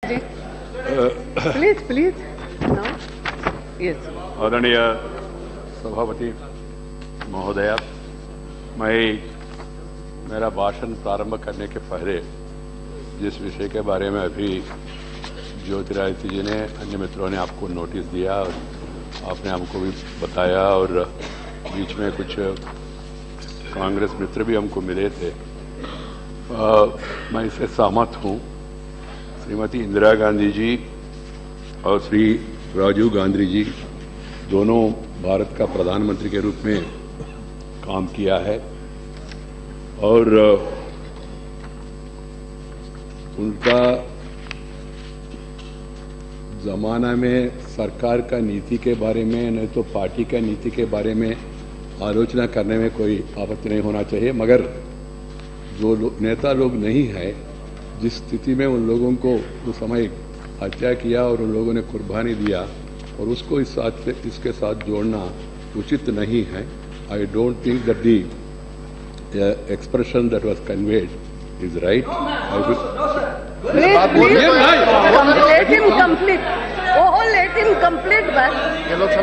Please, please. No? Yes. आदरणीय सभापति महोदया, मेरा भाषण प्रारंभ करने के पहले जिस विषय के बारे में अभी ज्योतिरादित्य जी ने, अन्य मित्रों ने आपको नोटिस दिया और आपने हमको भी बताया और बीच में कुछ कांग्रेस मित्र भी हमको मिले थे, मैं इससे सहमत हूँ। श्रीमती इंदिरा गांधी जी और श्री राजीव गांधी जी दोनों भारत का प्रधानमंत्री के रूप में काम किया है और उनका जमाना में सरकार का नीति के बारे में नहीं तो पार्टी का नीति के बारे में आलोचना करने में कोई आपत्ति नहीं होना चाहिए, मगर जो नेता लोग नहीं है, जिस स्थिति में उन लोगों को उस समय हत्या किया और उन लोगों ने कुर्बानी दिया और उसको इसके साथ जोड़ना उचित नहीं है। I don't think that the expression that was conveyed is right. Let him complete. Oh, let him complete. बस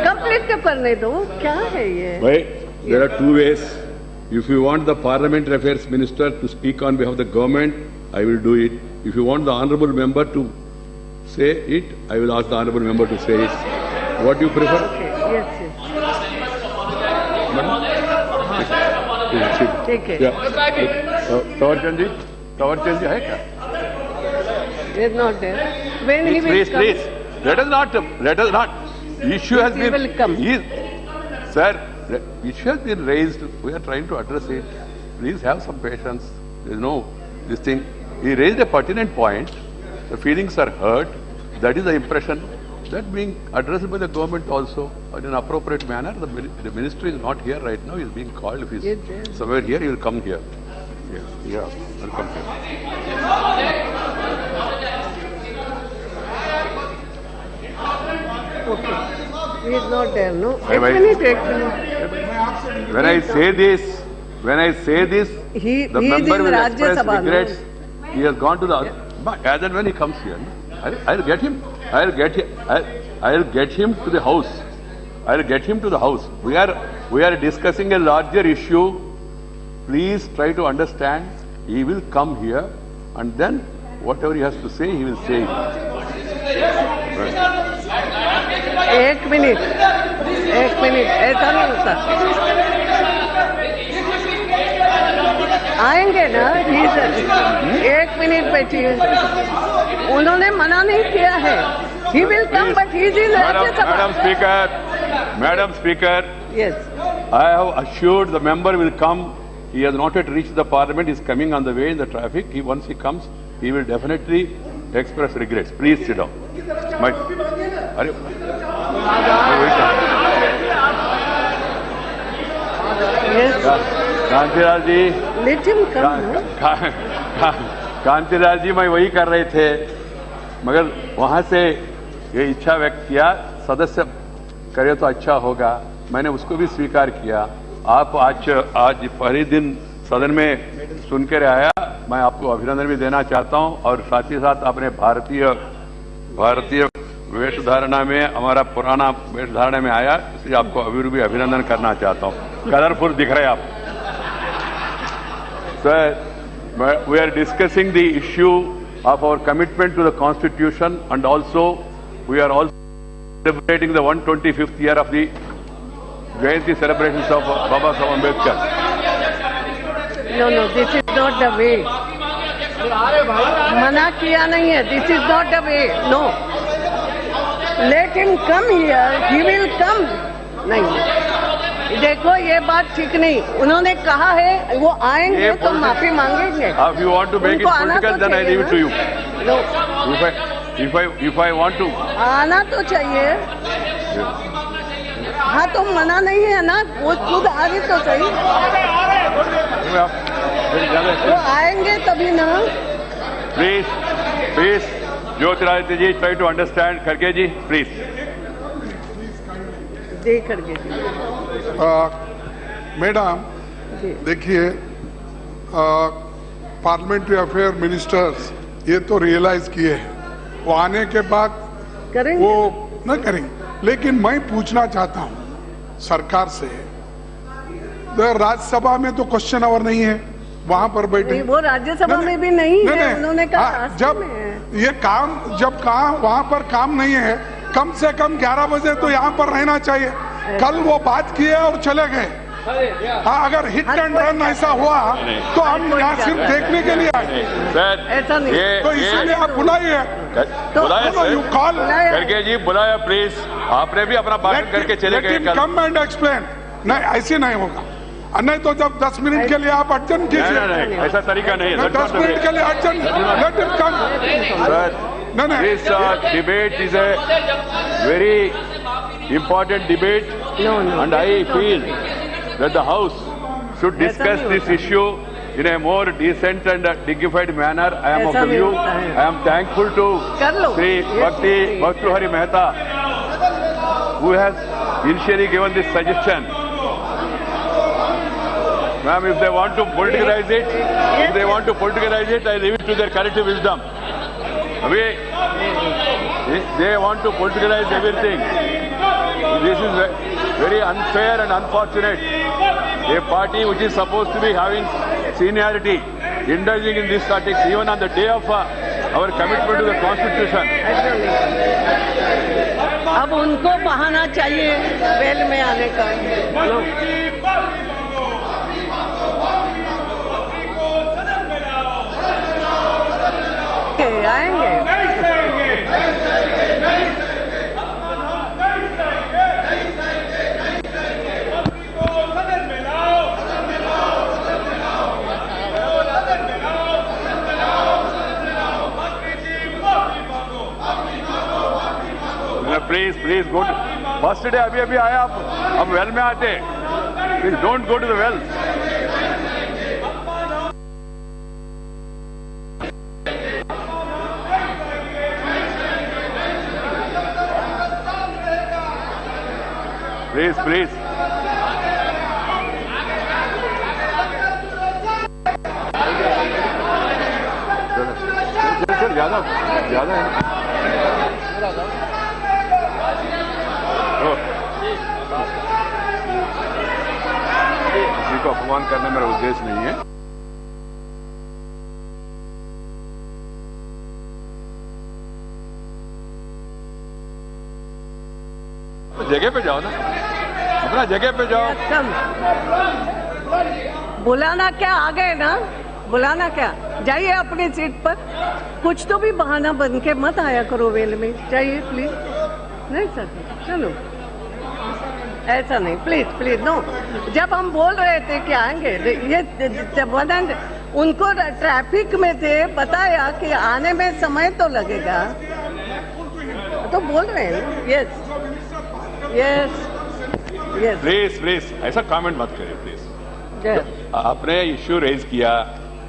कंप्लीट तो करने दो। क्या है ये भाई? There are two ways. If you want the Parliamentary Affairs Minister to speak on behalf of the government, I will do it. If you want the honourable member to say it, I will ask the honourable member to say it. What do you prefer? Okay. Yes, yes. ठीक है। Tawarchand जी है क्या? He is not there. When he will Please, come, please. Let us not. Issue has he will come. Sir, the issue has been raised. We are trying to address it. Please have some patience. There is no this thing. He raised a pertinent point. The feelings are hurt. That is the impression. That being addressed by the government also in an appropriate manner. The minister is not here right now. He is being called. If he is somewhere here, he will come here. Yeah, will come here. Okay. He is not there, no? Bye bye. One minute. When I say this, the he member is in will Rajya express Sabha, regrets. No? He has gone to the but as and when he comes here, no? I'll get him. I'll get him to the house. I'll get him to the house. We are discussing a larger issue. Please try to understand. He will come here, and then whatever he has to say, he will say it. एक minute ऐसा नहीं होता। आएंगे ना? एक minute बैठिए। उन्होंने मना नहीं किया है। He will come, but he is in Rajya Sabha. Madam Speaker. Yes. I have assured the member will come. He has not yet reached the Parliament. He is coming on the way in the traffic. Once he comes, he will definitely express regrets. Please sit down. Kantilal जी, कांतिलाल जी, मैं वही कर रहे थे, मगर वहां से ये इच्छा व्यक्त किया सदस्य करे तो अच्छा होगा। मैंने उसको भी स्वीकार किया। आप आज पहले दिन सदन में सुन कर आया, मैं आपको अभिनंदन भी देना चाहता हूं और साथ ही साथ अपने भारतीय वेशधारणा में, हमारा पुराना वेशधारणा में आया, इसलिए आपको अभी भी अभिनंदन करना चाहता हूं। कलरफुल दिख रहे आप। Sir, we are discussing the issue of our commitment to the Constitution, and also we are also celebrating the 125th year of the Jayanti celebrations of Baba Saheb Ambedkar. No, this is not the way. मना किया नहीं है. This is not the way. No. Let him come here. He will come. नहीं. देखो ये बात ठीक नहीं. उन्होंने कहा है वो आएंगे तो माफी मांगेंगे. If you want to make it political, then I leave it to you. No. If I want to. आना तो चाहिए. हाँ तो मना नहीं है ना. वो खुद आ रही तो सही. वो आएंगे तभी ना. Please, Jyotiraditya ji, try to understand. खड़गे जी, please. मैडम, देखिए, पार्लियामेंट्री अफेयर मिनिस्टर्स ये तो रियलाइज किए हैं वो आने के बाद करेंगे। वो न करेंगे, लेकिन मैं पूछना चाहता हूं सरकार से, राज्यसभा में तो क्वेश्चन आवर नहीं है, वहां पर बैठे नहीं, वो राज्यसभा में भी नहीं है, उन्होंने कहा रास्ते जब में है। ये काम जब कहा वहां पर काम नहीं है, कम से कम 11 बजे तो यहाँ पर रहना चाहिए। कल वो बात किए और चले गए। हाँ, अगर हिट एंड रन ऐसा हुआ तो हम यहाँ सिर्फ देखने के लिए आए। सर ऐसा नहीं। तो इसीलिए आप बुलाइए, बुलाया यू सर, कॉल, करके जी बुलाया प्लीज। आपने भी अपना भाषण करके चले गए कल। Come and explain. नहीं, ऐसे नहीं होगा, नहीं तो जब 10 मिनट के लिए आप अर्जन कीजिए। नहीं, ऐसा तरीका नहीं है। 10 मिनट के लिए Arjun, let it come. Sir, this debate is a very important debate, and I feel that the House should discuss this issue in a more decent and dignified manner. I am of the view. I am thankful to Sri Bhartrihari Mehta, who has initially given this suggestion. Ma'am, if they want to politicize it, I leave it to their collective wisdom. They want to politicize everything. This is very unfair and unfortunate. A party which is supposed to be having seniority, indulging in these tactics, even on the day of our commitment to the Constitution. अब उनको बहाना चाहिए well में आने का। आएंगे। Please go first day अभी आया, अब वेल में आते। Please don't go to the well. Please sir, ज्यादा है। किसी को अपमान करना मेरा उद्देश्य नहीं है। जगह पे जाओ ना, अपना जगह पे जाओ। बुलाना क्या, आ गए ना, बुलाना क्या, जाइए अपनी सीट पर। कुछ तो भी बहाना बन के मत आया करो वेल में, जाइए प्लीज। नहीं सर, चलो ऐसा नहीं, प्लीज नो। जब हम बोल रहे थे कि आएंगे, ये उनको ट्रैफिक में थे, बताया कि आने में समय तो लगेगा, तो बोल रहे हैं यस। प्लीज ऐसा कमेंट मत करिए प्लीज। आपने इश्यू रेज किया,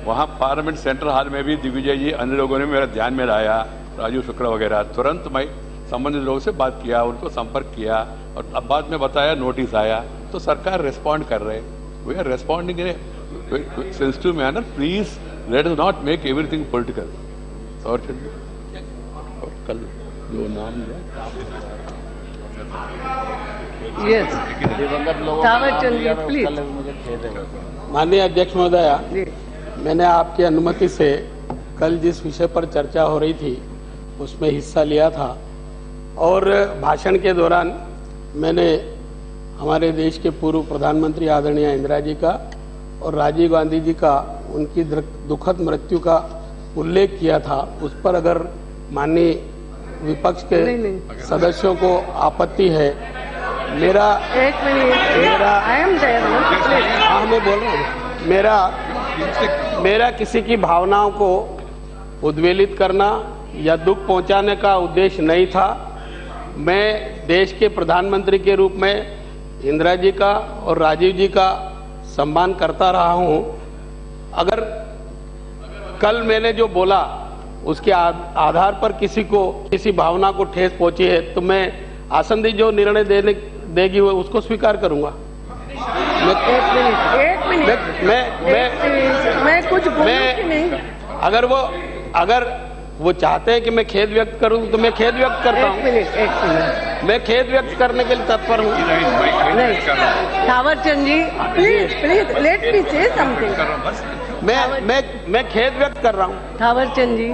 वहां पार्लियामेंट सेंट्रल हॉल में भी दिग्विजय जी, अन्य लोगों ने मेरा ध्यान में लाया, राजू शुक्ला वगैरह। तुरंत मैं संबंधित लोगों से बात किया, उनको संपर्क किया, और अब बाद में बताया नोटिस आया, तो सरकार रिस्पॉन्ड कर रहे। We are responding in a sensitive manner. Please let us not make everything political. और कल जो नाम प्लीज। माननीय अध्यक्ष महोदया, मैंने आपकी अनुमति से कल जिस विषय पर चर्चा हो रही थी उसमें हिस्सा लिया था, और भाषण के दौरान मैंने हमारे देश के पूर्व प्रधानमंत्री आदरणीय इंदिरा जी का और राजीव गांधी जी का, उनकी दुखद मृत्यु का उल्लेख किया था। उस पर अगर माननीय विपक्ष के सदस्यों को आपत्ति है, मेरा मैं बोल रहा हूँ, मेरा किसी की भावनाओं को उद्वेलित करना या दुख पहुंचाने का उद्देश्य नहीं था। मैं देश के प्रधानमंत्री के रूप में इंदिरा जी का और राजीव जी का सम्मान करता रहा हूं। अगर कल मैंने जो बोला उसके आधार पर किसी भावना को ठेस पहुंची है, तो मैं आसंदी जो निर्णय देगी वो उसको स्वीकार करूंगा। एक मिनट, मैं कुछ बोलूं कि नहीं? वो चाहते हैं कि मैं खेद व्यक्त करूं तो मैं खेद व्यक्त करता एक हूं। मिनट मैं खेद व्यक्त करने के लिए तत्पर हूं। नहीं, Thawarchand ji, please let me say something. मैं खेद व्यक्त कर रहा हूं। थावरचंद जी,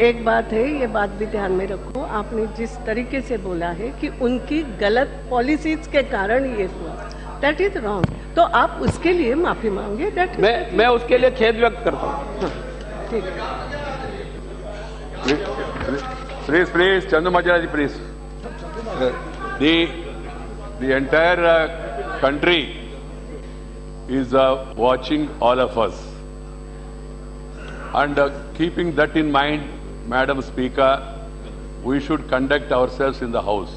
एक बात है, ये बात भी ध्यान में रखो, आपने जिस तरीके से बोला है कि उनकी गलत पॉलिसीज के कारण ये हुआ, दैट इज रॉन्ग, तो आप उसके लिए माफी मांगे। दैट मैं उसके लिए खेद व्यक्त करता हूं। ठीक है। Please, Chandu Majaraji, please. The entire country is watching all of us. And keeping that in mind, Madam Speaker, we should conduct ourselves in the House.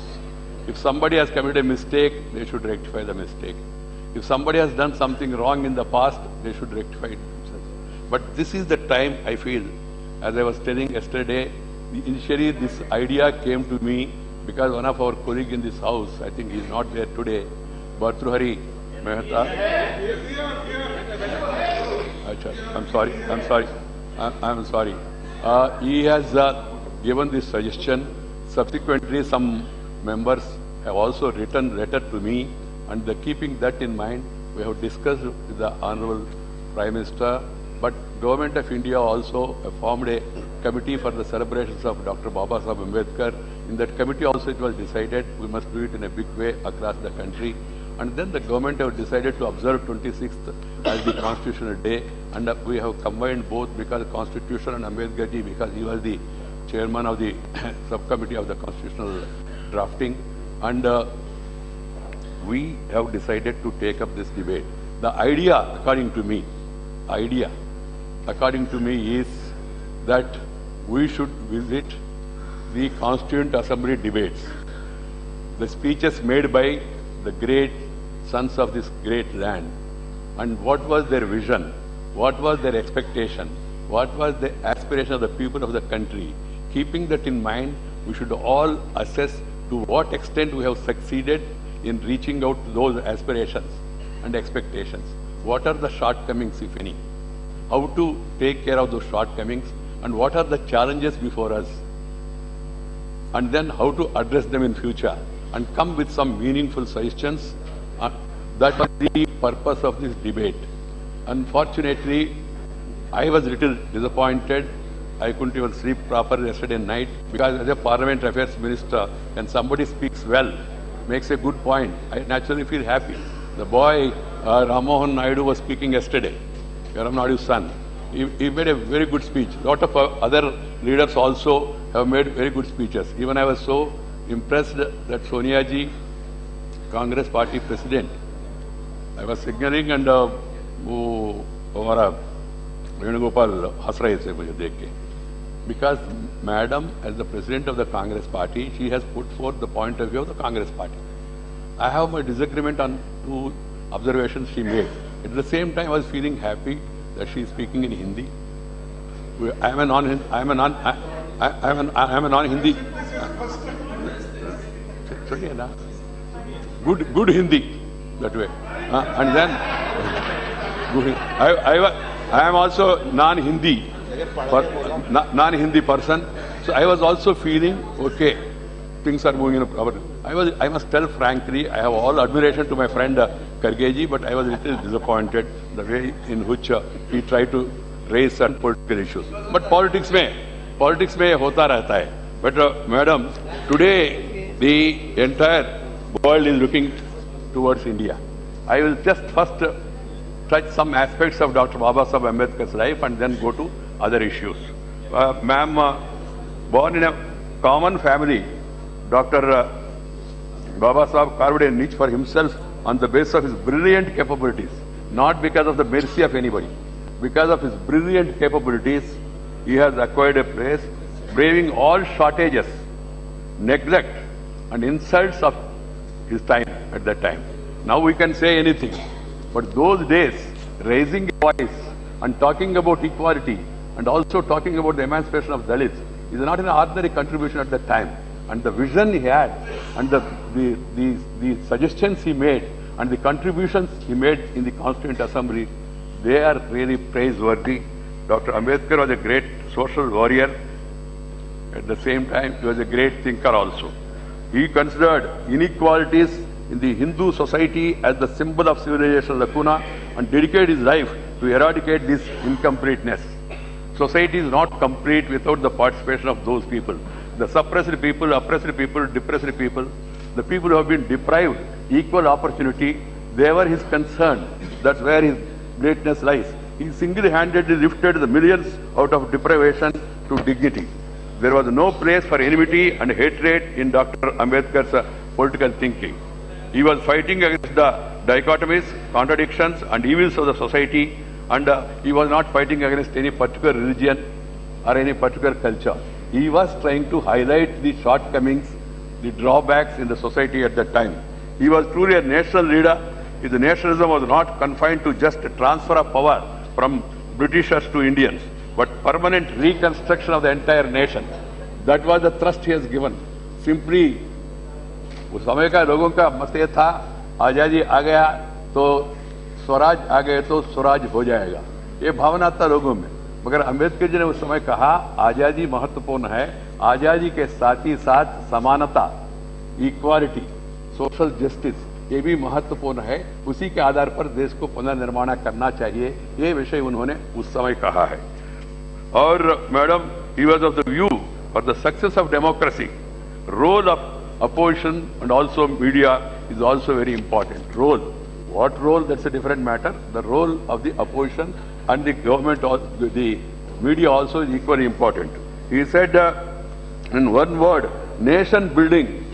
If somebody has committed a mistake, they should rectify the mistake. If somebody has done something wrong in the past, they should rectify it themselves. But this is the time, I feel, as I was telling yesterday, initially this idea came to me because one of our colleagues in this house, I think he is not there today, Bhartruhari Mehta. I'm sorry. He has given this suggestion. Subsequently, some members have also written letter to me, and keeping that in mind, we have discussed with the Honorable Prime Minister. But Government of India also formed a committee for the celebrations of Dr. Baba Saheb Ambedkar. In that committee also it was decided we must do it in a big way across the country. And then the government have decided to observe 26th as the Constitutional Day. And we have combined both because Constitution and Ambedkar ji, because he was the chairman of the subcommittee of the constitutional drafting. And we have decided to take up this debate. The idea, according to me, is that we should visit the Constituent Assembly debates, the speeches made by the great sons of this great land, and what was their vision, what was their expectation, what was the aspiration of the people of the country. Keeping that in mind, we should all assess to what extent we have succeeded in reaching out to those aspirations and expectations. What are the shortcomings, if any? How to take care of those shortcomings, and what are the challenges before us? And then how to address them in future, and come with some meaningful suggestions. That was the purpose of this debate. Unfortunately, I was a little disappointed. I couldn't even sleep properly yesterday night, because as a Parliament Affairs Minister, when somebody speaks well, makes a good point, I naturally feel happy. The boy Ramohan Naidu was speaking yesterday, Ram Naidu's son. He made a very good speech. A lot of other leaders also have made very good speeches. Even I was so impressed that Sonia ji, Congress Party President, I was signaling, and वो हमारा वेणुगोपाल हंस रहे थे मुझे देख के, because Madam, as the President of the Congress Party, she has put forth the point of view of the Congress Party. I have my disagreement on two observations she made. At the same time, I was feeling happy that she is speaking in Hindi. I am a non-Hindi. Good Hindi that way. And then I am also non-Hindi person. So I was also feeling okay. Things are moving in our. I must tell frankly, I have all admiration to my friend Kargeji, but I was a little disappointed the way in which he tried to raise certain political issues. But politics में होता रहता है. But Madam, today the entire world is looking towards India. I will just first touch some aspects of Dr. Baba Saheb Ambedkar's life and then go to other issues. Ma'am, born in a common family, Dr. Baba Saheb carved a niche for himself on the basis of his brilliant capabilities, not because of the mercy of anybody. Because of his brilliant capabilities, he has acquired a place, braving all shortages, neglect, and insults of his time at that time. Now we can say anything, but those days, raising a voice and talking about equality and also talking about the emancipation of Dalits is not an ordinary contribution at that time. And the vision he had, and the suggestions he made, and the contributions he made in the Constituent Assembly, they are really praiseworthy. Dr. Ambedkar was a great social warrior. At the same time, he was a great thinker also. He considered inequalities in the Hindu society as the symbol of civilization lacuna and dedicated his life to eradicate this incompleteness. Society is not complete without the participation of those people. The suppressed people, oppressed people, depressed people, the people who have been deprived equal opportunity, they were his concern. That's where his greatness lies. He single-handedly lifted the millions out of deprivation to dignity. There was no place for enmity and hatred in Dr. Ambedkar's political thinking. He was fighting against the dichotomies, contradictions and evils of the society, and he was not fighting against any particular religion or any particular culture. He was trying to highlight the shortcomings, the drawbacks in the society at that time. He was truly a national leader. His nationalism was not confined to just a transfer of power from Britishers to Indians, but permanent reconstruction of the entire nation. That was the thrust he has given. Simply, उस समय का लोगों का मत ये था, आजादी आ गया तो स्वराज आ गए तो स्वराज हो जाएगा, ये भावना था लोगों में। मगर अंबेडकर जी ने उस समय कहा आजादी महत्वपूर्ण है, आजादी के साथ ही साथ समानता, इक्वालिटी, सोशल जस्टिस, ये भी महत्वपूर्ण है। उसी के आधार पर देश को पुनर्निर्माण करना चाहिए, ये विषय उन्होंने उस समय कहा है। और madam, he was of the view for the success of democracy, role of opposition and also media is also very important. Role. What role? That's a different matter. The role of the opposition and the government or the media also is equally important. He said in one word, nation building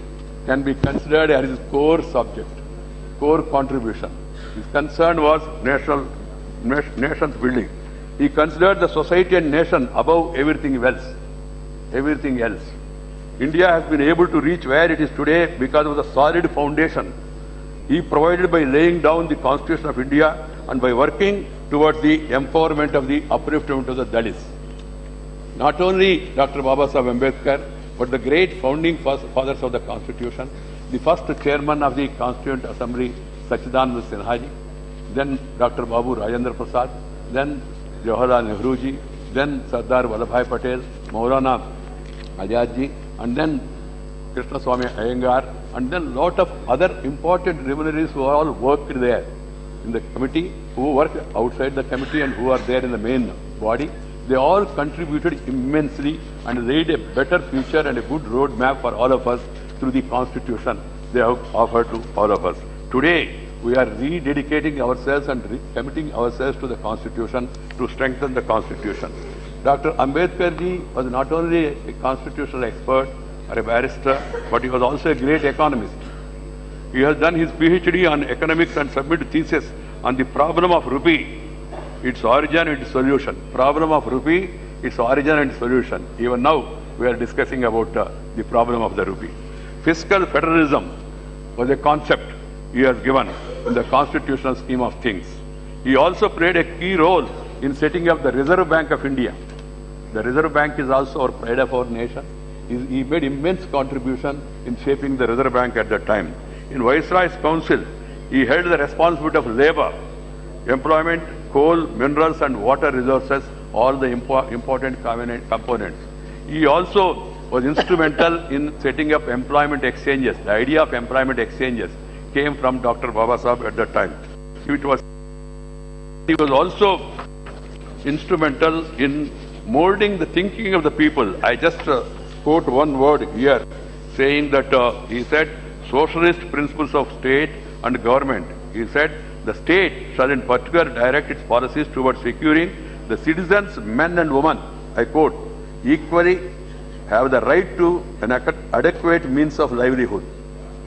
can be considered as his core subject, core contribution. His concern was nation's building. He considered the society and nation above everything else. Everything else. India has been able to reach where it is today because of the solid foundation he provided by laying down the Constitution of India and by working towards the empowerment of the upliftment of the Dalits. Not only Dr. Baba Saheb Ambedkar, but the great founding fathers of the Constitution, the first chairman of the Constituent Assembly, Sachidanand Sinha ji, then Dr. Babu Rajendra Prasad, then Jawaharlal Nehru ji, then Sardar Vallabhbhai Patel, Maulana Azad ji, and then Krishna Swami Iyengar, and then lot of other important luminaries who all worked there in the committee, who worked outside the committee and who are there in the main body. They all contributed immensely and laid a better future and a good road map for all of us through the Constitution they have offered to all of us. Today, we are rededicating ourselves and committing ourselves to the Constitution to strengthen the Constitution. Dr. Ambedkar ji was not only a constitutional expert or a barrister, but he was also a great economist. He has done his PhD on economics and submitted thesis on the problem of rupee, its origin and its solution. Problem of rupee, its origin and solution. Even now, we are discussing about the problem of the rupee. Fiscal federalism was a concept he has given in the constitutional scheme of things. He also played a key role in setting up the Reserve Bank of India. The Reserve Bank is also our pride of our nation. He made immense contribution in shaping the Reserve Bank at that time. In Viceroy's Council, he held the responsibility of labor, employment, coal, minerals and water resources, all the important components. He also was instrumental in setting up employment exchanges. The idea of employment exchanges came from Dr. Baba Saheb at that time. He was also instrumental in molding the thinking of the people. I just quote one word here, saying that he said, socialist principles of state and government. He said, the state shall in particular direct its policies towards securing the citizens, men and women, I quote, equally have the right to an adequate means of livelihood.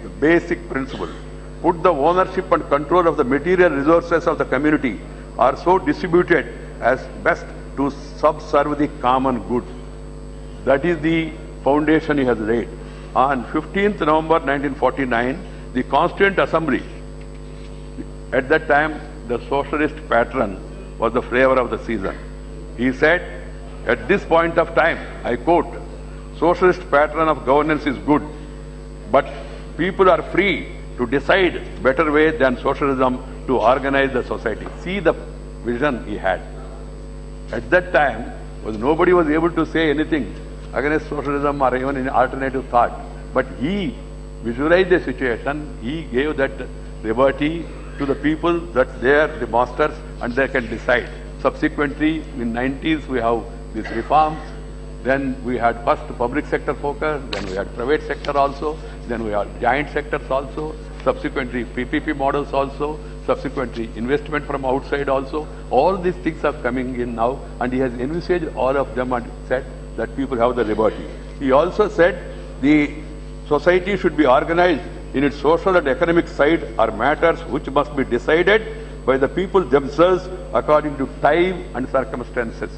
The basic principle. Put the ownership and control of the material resources of the community are so distributed as best to subserve the common good. That is the foundation he has laid. On 15th November 1949, the Constituent Assembly, at that time the socialist patron was the flavor of the season. He said, at this point of time, I quote, socialist pattern of governance is good, but people are free to decide better way than socialism to organize the society. See the vision he had. At that time, nobody was able to say anything against socialism or even in alternative thought. But he visualized the situation, he gave that liberty to the people that they are the masters and they can decide. Subsequently, in 90s we have these reforms, then we had first public sector focus, then we had private sector also, then we had giant sectors also, subsequently PPP models also, subsequently investment from outside also. All these things are coming in now, and he has envisaged all of them and said that people have the liberty. He also said the society should be organized in its social and economic side are matters which must be decided by the people themselves according to time and circumstances.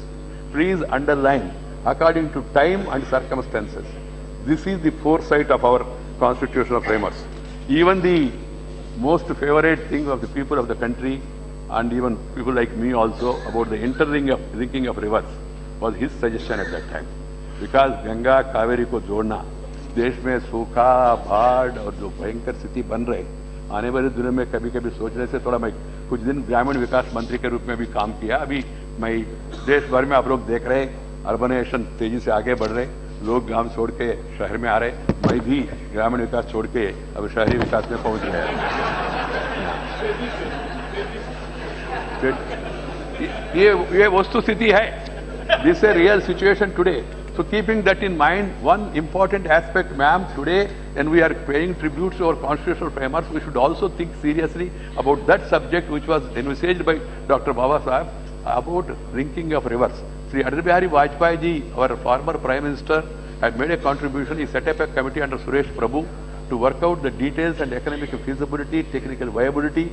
Please underline, according to time and circumstances. This is the foresight of our constitutional framers. Even the most favorite thing of the people of the country, and even people like me also, about the interlinking of rivers was his suggestion at that time. Because Ganga, Kaveri को जोड़ना, देश में सूखा, बाढ़ और जो भयंकर स्थिति बन रहे, आने वाले दिनों में कभी-कभी सोचने से थोड़ा मैं कुछ दिन ग्रामीण विकास मंत्री के रूप में भी काम किया. अभी मैं देश भर में आप लोग देख रहे हैं, अर्बनाइजेशन तेजी से आगे बढ़ रहे, लोग गांव छोड़ के शहर में आ रहे, मैं भी ग्रामीण विकास छोड़ के अब शहरी विकास में पहुंच गया. ये वस्तुस्थिति है. This is a real situation today. So keeping that in mind, one important aspect, ma'am, today, and we are paying tribute to our constitutional framers, we should also think seriously about that subject which was envisaged by Dr. Baba Sahib about drinking of rivers. Sri Atal Bihari Vajpayee ji, our former Prime Minister, had made a contribution. He set up a committee under Suresh Prabhu to work out the details and economic feasibility, technical viability,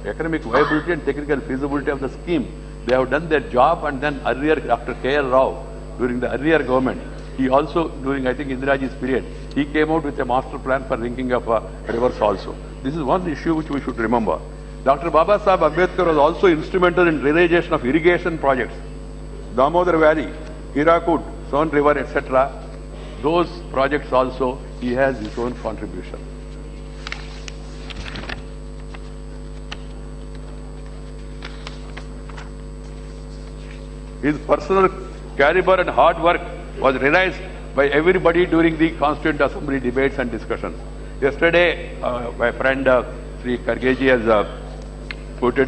economic viability and technical feasibility of the scheme. They have done their job, and then earlier Dr. K.L. Rao, during the earlier government, he also, during I think Indiraji's period, he came out with a master plan for linking of rivers also. This is one issue which we should remember. Dr. Baba Sahib Ambedkar was also instrumental in realization of irrigation projects. Damodar Valley, Hirakud, Son River, etc. Those projects also, he has his own contribution. His personal caliber and hard work was realized by everybody during the Constituent Assembly debates and discussions. Yesterday, my friend Sri Kargeji has quoted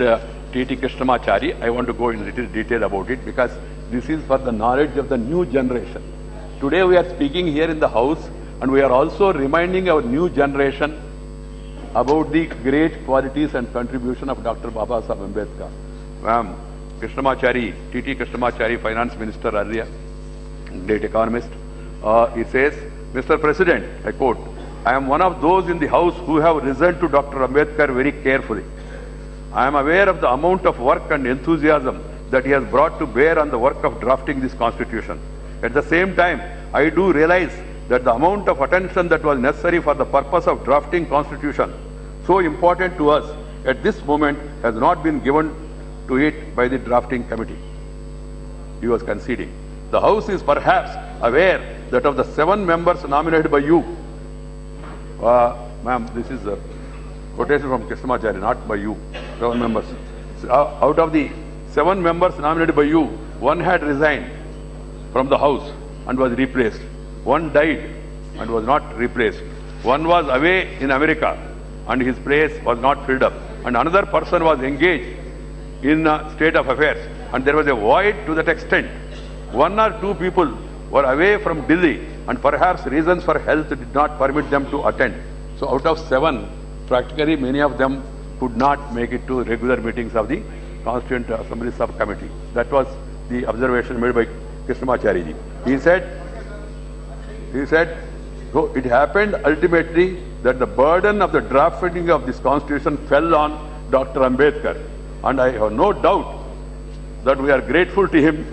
T.T. Krishnamachari. I want to go in little detail about it because this is for the knowledge of the new generation. Today we are speaking here in the House, and we are also reminding our new generation about the great qualities and contribution of Dr. Baba Sahib Ambedkar. Krishnamachari, T.T. Krishnamachari, Finance Minister earlier, great economist, he says, Mr. President, I quote, I am one of those in the House who have listened to Dr. Ambedkar very carefully. I am aware of the amount of work and enthusiasm that he has brought to bear on the work of drafting this constitution. At the same time, I do realize that the amount of attention that was necessary for the purpose of drafting constitution, so important to us at this moment, has not been given to it by the drafting committee. He was conceding. The House is perhaps aware that of the 7 members nominated by you, ma'am, this is a quotation from Krishnamachari, not by you, 7 members. So, out of the 7 members nominated by you, 1 had resigned from the House and was replaced. 1 died and was not replaced. 1 was away in America and his place was not filled up. And another person was engaged in a state of affairs, and there was a void to that extent. 1 or 2 people were away from Delhi, and perhaps reasons for health did not permit them to attend. So out of 7, practically many of them could not make it to regular meetings of the Constituent Assembly Subcommittee. That was the observation made by Krishnamachari ji. He said, so it happened ultimately that the burden of the drafting of this constitution fell on Dr. Ambedkar. And I have no doubt that we are grateful to him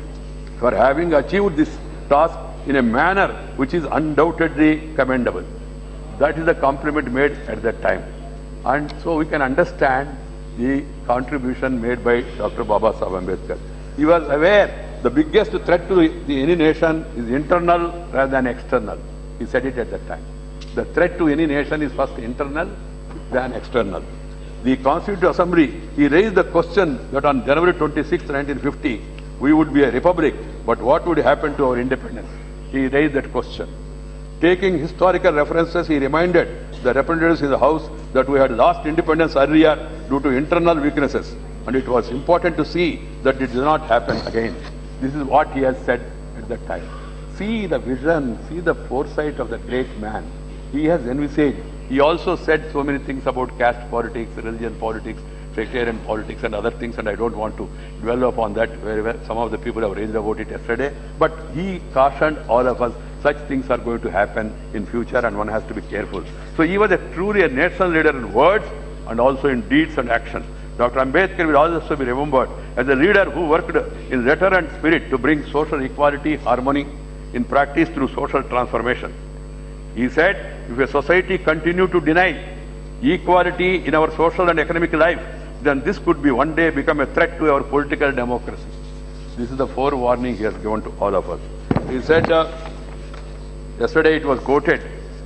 for having achieved this task in a manner which is undoubtedly commendable. That is the compliment made at that time. And so we can understand the contribution made by Dr. Baba Sahib Ambedkar. He was aware the biggest threat to any nation is internal rather than external. He said it at that time. The threat to any nation is first internal than external. The Constituent Assembly, he raised the question that on January 26, 1950, we would be a republic, but what would happen to our independence? he raised that question. Taking historical references, he reminded the representatives in the House that we had lost independence earlier due to internal weaknesses, and it was important to see that it did not happen again. This is what he has said at that time. See the vision, see the foresight of the great man. He has envisaged. He also said so many things about caste politics, religion politics, sectarian politics and other things, and I don't want to dwell upon that very well. Some of the people have raised about it yesterday. But he cautioned all of us, such things are going to happen in future and one has to be careful. So he was truly a national leader in words and also in deeds and action. Dr. Ambedkar will also be remembered as a leader who worked in letter and spirit to bring social equality, harmony in practice through social transformation. He said, if a society continue to deny equality in our social and economic life, then this could be one day become a threat to our political democracy. This is the forewarning he has given to all of us. He said, yesterday it was quoted,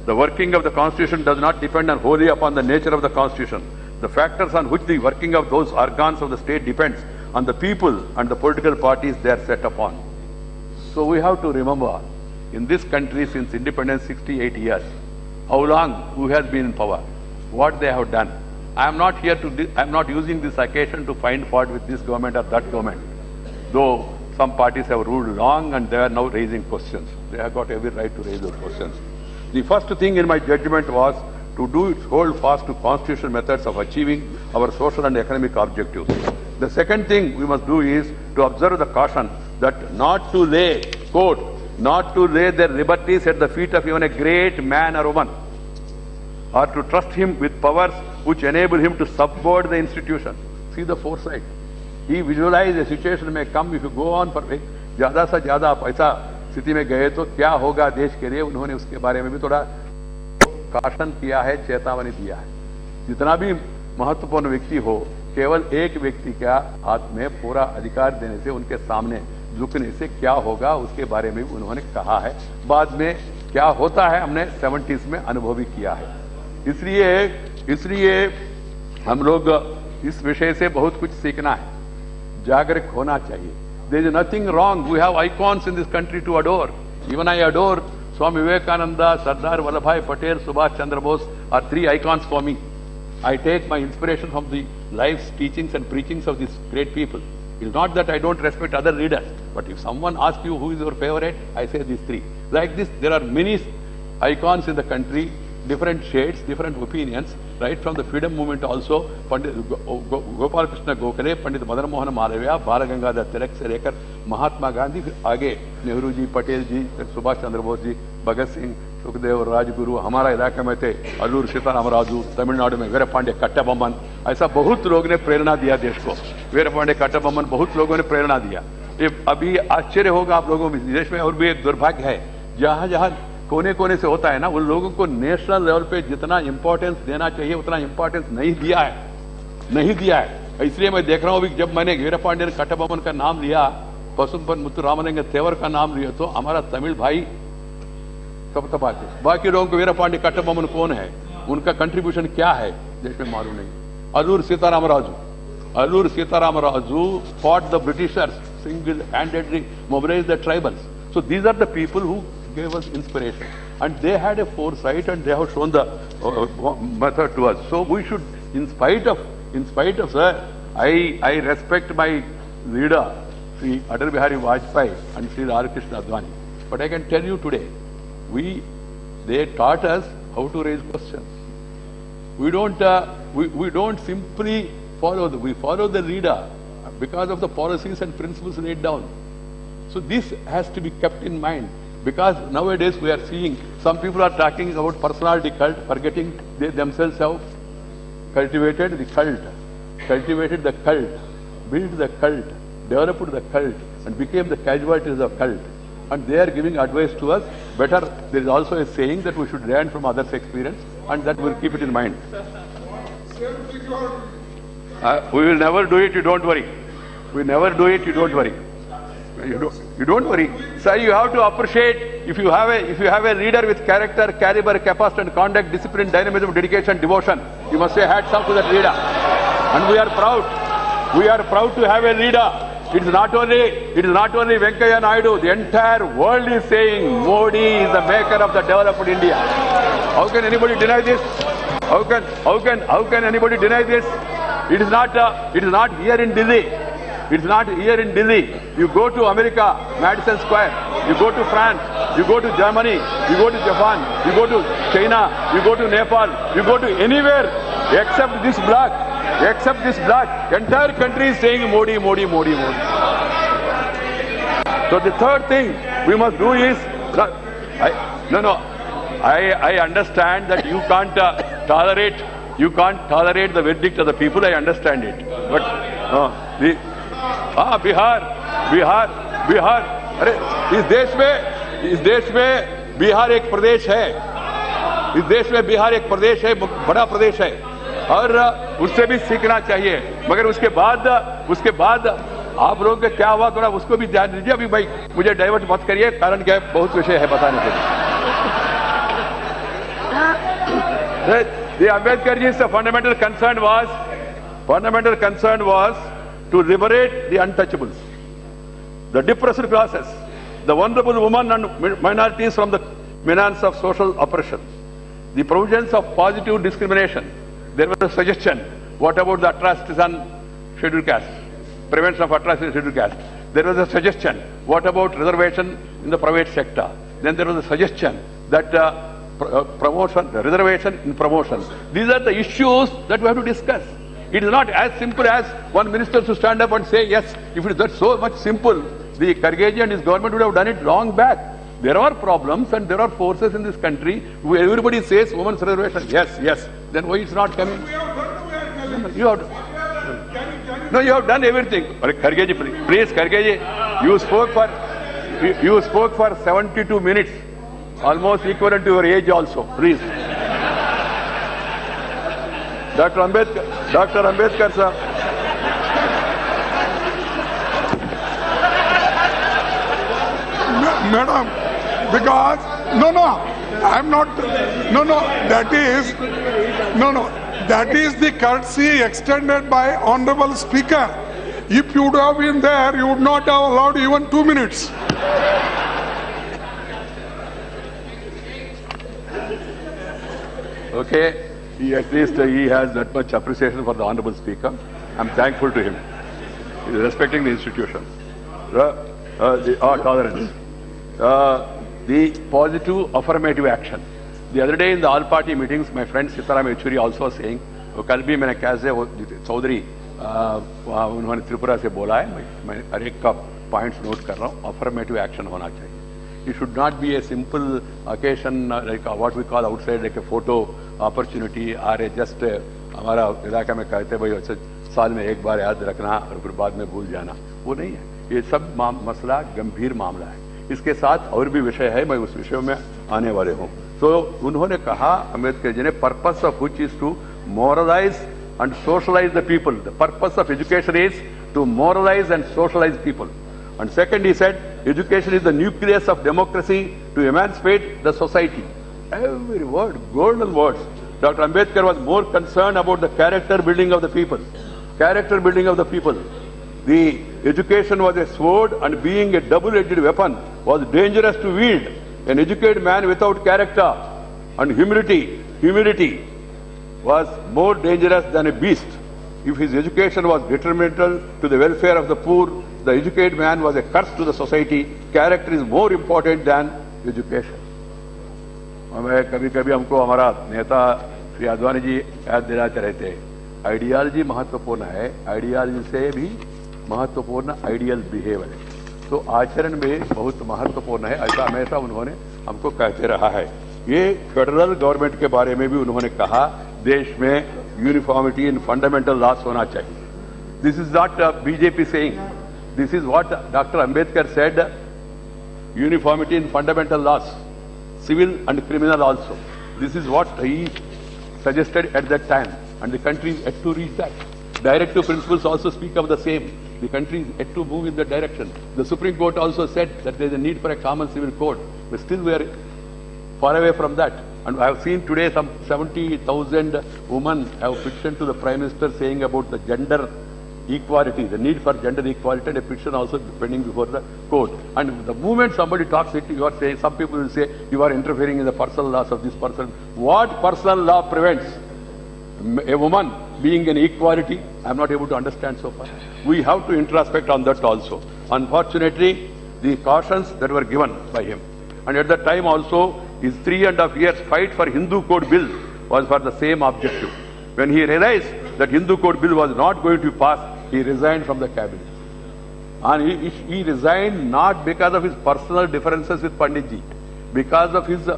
the working of the Constitution does not depend wholly upon the nature of the Constitution. The factors on which the working of those organs of the state depends on the people and the political parties they are set upon. So we have to remember, in this country since independence 68 years, how long who has been in power, what they have done. I am not here to, I am not using this occasion to find fault with this government or that government. Though some parties have ruled long and they are now raising questions. They have got every right to raise those questions. The first thing in my judgment was to hold fast to constitutional methods of achieving our social and economic objectives. The second thing we must do is to observe the caution that not to lay, quote, not to lay their liberties at the feet of even a great man or woman, or to trust him with powers which enable him to subvert the institution. See the foresight. He visualized a situation may come if you go on for ज़्यादा से ज़्यादा आप ऐसा स्थिति में गए तो क्या होगा देश के लिए, उन्होंने उसके बारे में भी थोड़ा काशन किया है, चेतावनी दिया है. जितना भी महत्वपूर्ण व्यक्ति हो, केवल एक व्यक्ति का हाथ में पूरा अधिकार देने से, उनके सामने झुकने से क्या होगा उसके बारे में भी उन्होंने कहा है. बाद में क्या होता है हमने 70s में अनुभव भी किया है. इसलिए हम लोग इस विषय से बहुत कुछ सीखना है, जागरूक होना चाहिए. There is nothing wrong. We have icons in this country to adore. Even I adore Swami Vivekananda, Sardar Vallabhbhai Patel, Subhash Chandra Bose are three icons for me. I take my inspiration from the lives, teachings and preachings of these great people. It's not that I don't respect other leaders, but if someone asks you who is your favorite, I say these three. Like this, there are many icons in the country, different shades, different opinions, right from the freedom movement also, Pandit Gopal Krishna Gokhale, Pandit Madan Mohan Malviya, Bal Gangadhar Tilak se lekar Mahatma Gandhi, फिर आगे नेहरू जी, पटेल जी, सुभाष चंद्र बोस जी, भगत सिंह, सुखदेव, राजगुरु, हमारा इलाके में थे allure Sitaram Raju, Tamil Nadu में वीरपांडे कट्टाबोम्मन. ऐसा बहुत लोगों ने प्रेरणा दिया देश को. वीरपांडे कट्टाबोम्मन बहुत लोगों ने प्रेरणा दिया. ये अभी आश्चर्य होगा आप लोगों में, देश में और भी एक दुर्भाग्य है, जहां जहां कोने कोने से होता है ना, उन लोगों को नेशनल लेवल पे जितना इंपॉर्टेंस देना चाहिए उतना इंपॉर्टेंस नहीं दिया है. इसलिए मैं देख रहा हूं, जब मैंने वीरपांडियन कट्टाबोम्मन का नाम लिया, पशुपति मुत्तु रामलिंग तेवर का नाम लिया, तो हमारा तमिल भाई सब तपाते. बाकी लोगों को वीरपांडियन कट्टाबोम्मन कौन है, उनका कंट्रीब्यूशन क्या है देश में मालूम नहीं. Alluri Sitaram Raju fought the Britishers, single-handedly mobilized the tribals. So these are the people who gave us inspiration, and they had a foresight and they have shown the method to us. So we should, in spite of sir, I respect my leader Sri Atal Bihari Vajpayee and Sri Radhakrishnan Advani, but I can tell you today, they taught us how to raise questions. We don't simply we follow the leader because of the policies and principles laid down. So this has to be kept in mind. Because nowadays we are seeing some people are talking about personality cult, forgetting they themselves have cultivated the cult, built the cult, developed the cult, and became the casualties of cult. And they are giving advice to us. Better, there is also a saying that we should learn from others' experience, and that we'll keep it in mind. We will never do it, you don't worry. We never do it, you don't worry. You don't worry. Sir, you have to appreciate, if you have a leader with character, caliber, capacity and conduct, discipline, dynamism, dedication, devotion, you must say hats off to that leader. And we are proud. We are proud to have a leader It is not only Venkaiah Naidu. The entire world is saying Modi is the maker of the developed India. How can anybody deny this? How can anybody deny this? It is not here in Delhi. It's not here in Delhi. You go to America, Madison Square. You go to France. You go to Germany. You go to Japan. You go to China. You go to Nepal. You go to anywhere except this block. Entire country is saying Modi, Modi, Modi, Modi. So the third thing we must do is, I understand that you can't tolerate the verdict of the people. I understand it. But Bihar अरे इस देश में बिहार एक प्रदेश है. इस देश में बिहार एक प्रदेश है, बड़ा प्रदेश है और उससे भी सीखना चाहिए. मगर उसके बाद आप लोगों के क्या हुआ थोड़ा उसको भी ध्यान दीजिए. अभी भाई मुझे डाइवर्ट मत करिए, कारण क्या है, बहुत विषय है बताने के लिए. The Ambedkar ji's fundamental concern was to liberate the untouchables, the depressed classes, the vulnerable women and minorities from the menace of social oppression, the provisions of positive discrimination. There was a suggestion, what about the atrocities on scheduled caste, prevention of atrocities on scheduled caste. There was a suggestion, what about reservation in the private sector. Then there was a suggestion that reservation in promotion. These are the issues that we have to discuss. It is not as simple as one minister to stand up and say yes. If it is that so much simple, the Kharge and his government would have done it long back. There are problems and there are forces in this country where everybody says women's reservation, yes. Then why it's not coming? You have done everything. Kharge, please, Kharge, you spoke for 72 minutes, almost equivalent to your age also. Please. Dr. Ambedkar sir. Madam, because that is the courtesy extended by Honorable Speaker. If you would have been there, you would not have allowed even 2 minutes. Okay. At least he has that much appreciation for the Honorable Speaker. I'm thankful to him. He's respecting the institution. Tolerance. The positive affirmative action. The other day in the all-party meetings, my friend Sitaram Yechury also was saying, कल भी मैंने कैसे चौधरी उन्होंने त्रिपुरा से बोला है, मैं हर एक का पॉइंट्स नोट कर रहा हूँ. अफर्मेटिव एक्शन होना चाहिए. It should not be a simple occasion like what we call outside like a photo opportunity or a just हमारा इलाका में कहते भाई अच्छा साल में एक बार याद रखना और फिर बाद में भूल जाना, वो नहीं है. ये सब मसला गंभीर मामला है. इसके साथ और भी विषय है, मैं उस विषय में आने वाले हूँ. तो उन्होंने कहा अम्बेडकर जी ने, purpose of which is to moralize and socialize the people. The purpose of education is to moralize and socialize people. And second, he said, education is the nucleus of democracy to emancipate the society. Every word, golden words. Dr. Ambedkar was more concerned about the character building of the people. Character building of the people. The education was a sword and being a double-edged weapon was dangerous to wield. An educated man without character and humility was more dangerous than a beast. If his education was detrimental to the welfare of the poor, the educated man was a curse to the society. Character is more important than education. कभी कभी हमको हमारा नेता श्री आडवाणी जी याद दिलाते रहते हैं, ideology महत्वपूर्ण है, आइडियालॉजी से भी महत्वपूर्ण आइडियल बिहेवियर है. तो आचरण में बहुत महत्वपूर्ण है, ऐसा हमेशा उन्होंने हमको कहते रहा है. ये फेडरल गवर्नमेंट के बारे में भी उन्होंने कहा, देश में यूनिफॉर्मिटी इन फंडामेंटल लॉस होना चाहिए. This is not BJP saying, this is what doctor Ambedkar said, uniformity in fundamental loss, civil and criminal also. This is what he suggested at that time, and the country is yet to reach that. Directive principles also speak of the same. The country is yet to move in that direction. The Supreme Court also said that there is a need for a common civil code, but still we are far away from that. And I have seen today some 70,000 women have petitioned to the Prime Minister saying about the gender equality, the need for gender equality, and a petition also pending before the court. And the moment somebody talks it, you are saying, some people will say, you are interfering in the personal laws of this person. What personal law prevents a woman being an equality? I am not able to understand so far. We have to introspect on that also. Unfortunately, the cautions that were given by him, and at that time also, his 3.5 years fight for Hindu Code Bill was for the same objective. When he realized that Hindu Code Bill was not going to pass, he resigned from the cabinet. And he resigned not because of his personal differences with Panditji, because of his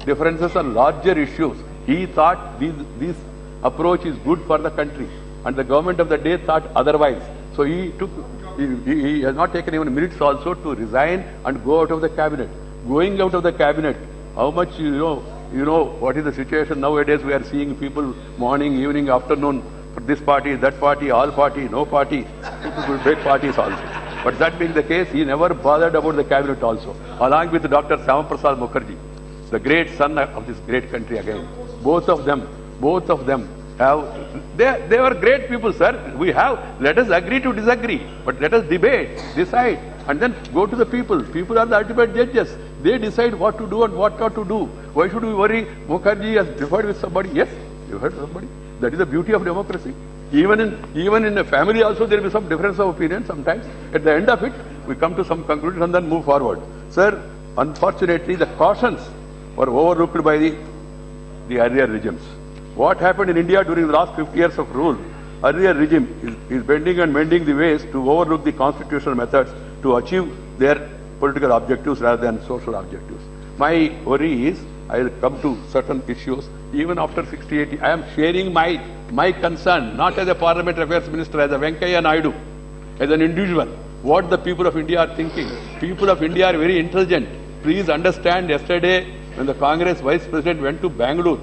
differences on larger issues. He thought this approach is good for the country, and the government of the day thought otherwise. So he has not taken even minutes also to resign and go out of the cabinet. Going out of the cabinet, how much you know what is the situation nowadays? We are seeing people morning, evening, afternoon, for this party, that party, all party, no party, people will break parties also. But that being the case, he never bothered about the cabinet also. Along with Dr. Syama Prasad Mukherjee, the great son of this great country again. Both of them have, they were great people, sir. Let us agree to disagree, but let us debate, decide, and then go to the people. People are the ultimate judges. They decide what to do and what not to do. Why should we worry? Mukherjee has differed with somebody. Yes, differed with somebody. That is the beauty of democracy. Even in a family also there will be some difference of opinion sometimes. At the end of it, we come to some conclusion and then move forward. Sir, unfortunately, the cautions were overlooked by the earlier regimes. What happened in India during the last 50 years of rule? Earlier regime is bending and mending the ways to overlook the constitutional methods to achieve their political objectives rather than social objectives. My worry is, I will come to certain issues. Even after 68, I am sharing my concern, not as a Parliament Affairs Minister, as a Venkaiah Naidu, as an individual, what the people of India are thinking. People of India are very intelligent. Please understand, yesterday when the Congress Vice President went to Bangalore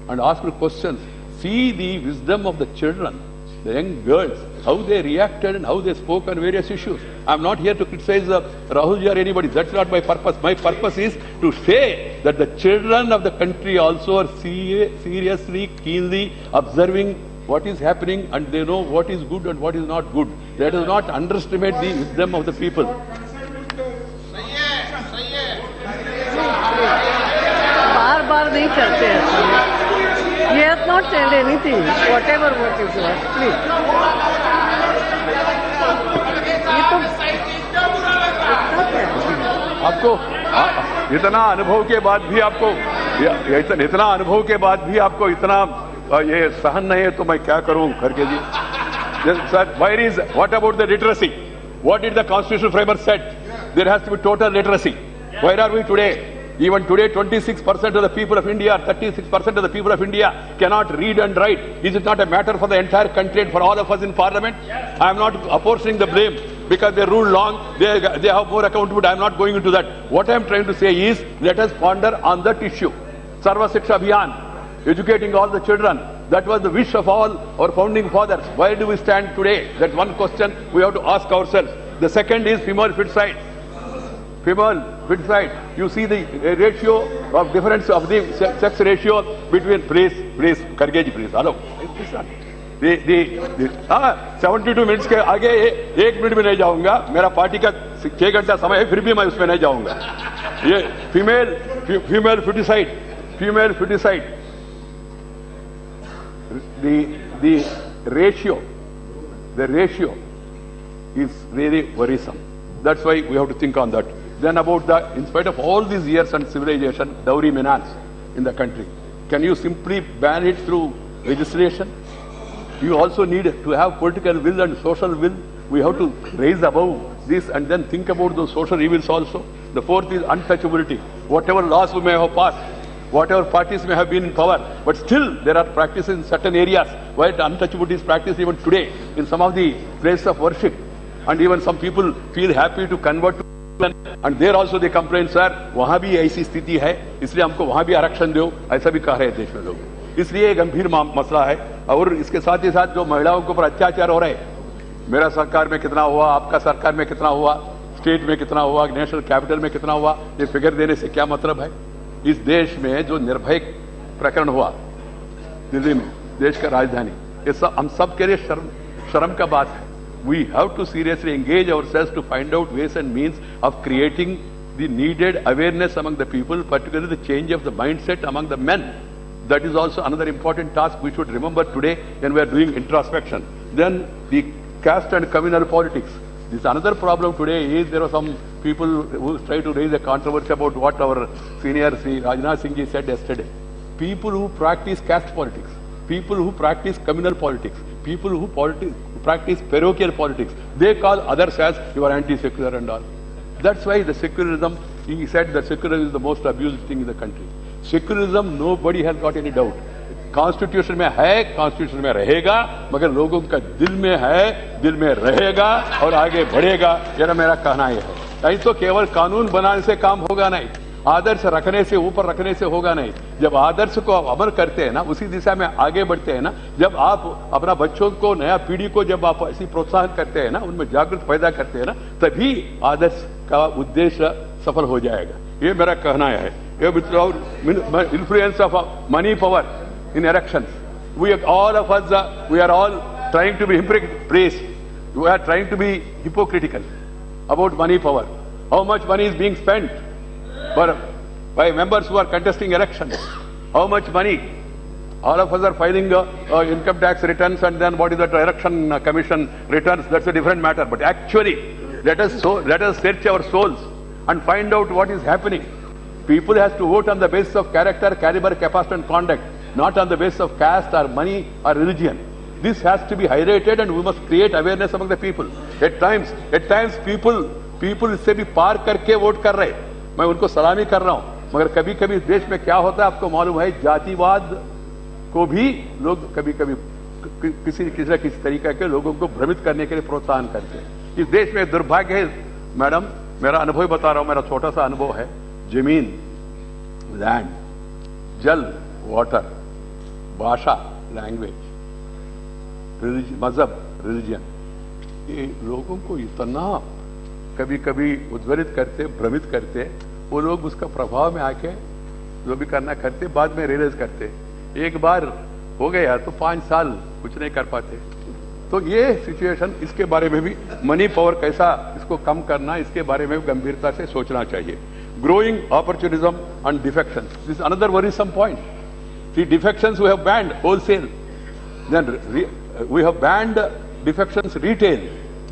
and asked questions, see the wisdom of the children, the young girls, how they reacted and how they spoke on various issues. I am not here to criticize Rahulji or anybody. That's not my purpose. My purpose is to say that the children of the country also are seriously, keenly observing what is happening, and they know what is good and what is not good. Let us not underestimate the wisdom of the people. बार-बार नहीं करते हैं. He has not said anything, whatever what you said, please. ये तो आपको इतना अनुभव के बाद भी आपको इतना अनुभव के बाद भी आपको इतना ये सहन नहीं है, तो मैं क्या करूं खड़गे जी? Sir, what about the literacy? What did the constitutional framework said? There has to be total literacy. Where are we today? Even today, 26% of the people of India, 36% of the people of India cannot read and write. Is it not a matter for the entire country and for all of us in Parliament? I am not apportioning the blame because they rule long, they have more accountability. I am not going into that. What I am trying to say is, let us ponder on that issue. Sarva Shiksha Abhiyan, educating all the children. That was the wish of all our founding fathers. Where do we stand today? That one question we have to ask ourselves. The second is female feticide. Female feticide. You see the ratio of difference of the sex ratio between, please, Kargeji, please, hello. 72 minutes के आगे 1 minute में नहीं जाऊंगा. मेरा party का 6 घंटा समय है, फिर भी मैं उसमें नहीं जाऊंगा. ये female feticide. The ratio is really worrisome. That's why we have to think on that. Then about in spite of all these years and civilization, dowry menace in the country. Can you simply ban it through legislation? You also need to have political will and social will. We have to raise above this and then think about those social evils also. The fourth is untouchability. Whatever laws we may have passed, whatever parties may have been in power, but still there are practices in certain areas where untouchability is practiced even today in some of the places of worship. And even some people feel happy to convert to, and there also they complain, sir, वहां भी ऐसी स्थिति है, इसलिए हमको वहां भी आरक्षण दो, ऐसा भी कह रहे हैं देश में लोग. इसलिए गंभीर मसला है. और इसके साथ ही साथ जो महिलाओं के ऊपर अत्याचार हो रहे हैं, मेरा सरकार में कितना हुआ, आपका सरकार में कितना हुआ, स्टेट में कितना हुआ, नेशनल कैपिटल में कितना हुआ, ये फिगर देने से क्या मतलब है? इस देश में जो निर्भय प्रकरण हुआ दिल्ली में, देश का राजधानी, ये सब हम सब के लिए शर्म का बात है. we have to seriously engage ourselves to find out ways and means of creating the needed awareness among the people, particularly the change of the mindset among the men. That is also another important task we should remember today when we are doing introspection. Then the caste and communal politics. This another problem today is there are some people who try to raise a controversy about what our senior Sri Rajnath Singh ji said yesterday. People who practice caste politics, people who practice communal politics, people who practice parochial politics, they call others as you are anti-secular and all. That's why the secularism, he said that secularism is the most abused thing in the country. Secularism, nobody has got any doubt. Constitution में है, constitution में रहेगा, मगर लोगों का दिल में है, दिल में रहेगा और आगे बढ़ेगा, यह मेरा कहना है। नहीं तो केवल कानून बनाने से काम होगा नहीं, आदर्श रखने से, ऊपर रखने से होगा नहीं। जब आदर्श को आप अमल करते हैं ना, उसी दिशा में आगे बढ़ते हैं ना, जब आप अपना बच्चों को, नया पीढ़ी को जब आप ऐसी प्रोत्साहन करते हैं ना, उनमें जागृत पैदा करते हैं ना, तभी आदर्श का उद्देश्य सफल हो जाएगा। ये मेरा कहना है। Influence of money power in elections. We are all of us, we are all trying to be hypocrites. We are trying to be hypocritical about money power. How much money is being spent by members who are contesting elections? How much money? All of us are filing income tax returns, and then what is the election commission returns? That's a different matter. But actually, let us search our souls and find out what is happening. People has to vote on the basis of character, caliber, capacity and conduct, not on the basis of caste or money or religion. This has to be highlighted and we must create awareness among the people. At times people इससे भी पार करके vote कर रहे, मैं उनको सलामी कर रहा हूं, मगर कभी कभी देश में क्या होता है आपको मालूम है, जातिवाद को भी लोग कभी कभी किसी न किसी तरीके के लोगों को भ्रमित करने के लिए प्रोत्साहन करते हैं। इस देश में दुर्भाग्य है मैडम, मेरा अनुभव बता रहा हूं, मेरा छोटा सा अनुभव है। जमीन, लैंड, जल, वाटर, भाषा, लैंग्वेज, मजहब, रिलीजन, ये लोगों को इतना कभी कभी उद्वेलित करते, भ्रमित करते, वो लोग उसका प्रभाव में आके जो भी करना करते, बाद में रियलाइज करते, एक बार हो गया तो 5 साल कुछ नहीं कर पाते। तो ये सिचुएशन, इसके बारे में भी मनी पावर कैसा इसको कम करना, इसके बारे में गंभीरता से सोचना चाहिए। Growing opportunism and defection, this another worrisome point. The defections we have banned wholesale, then we have banned defections retail,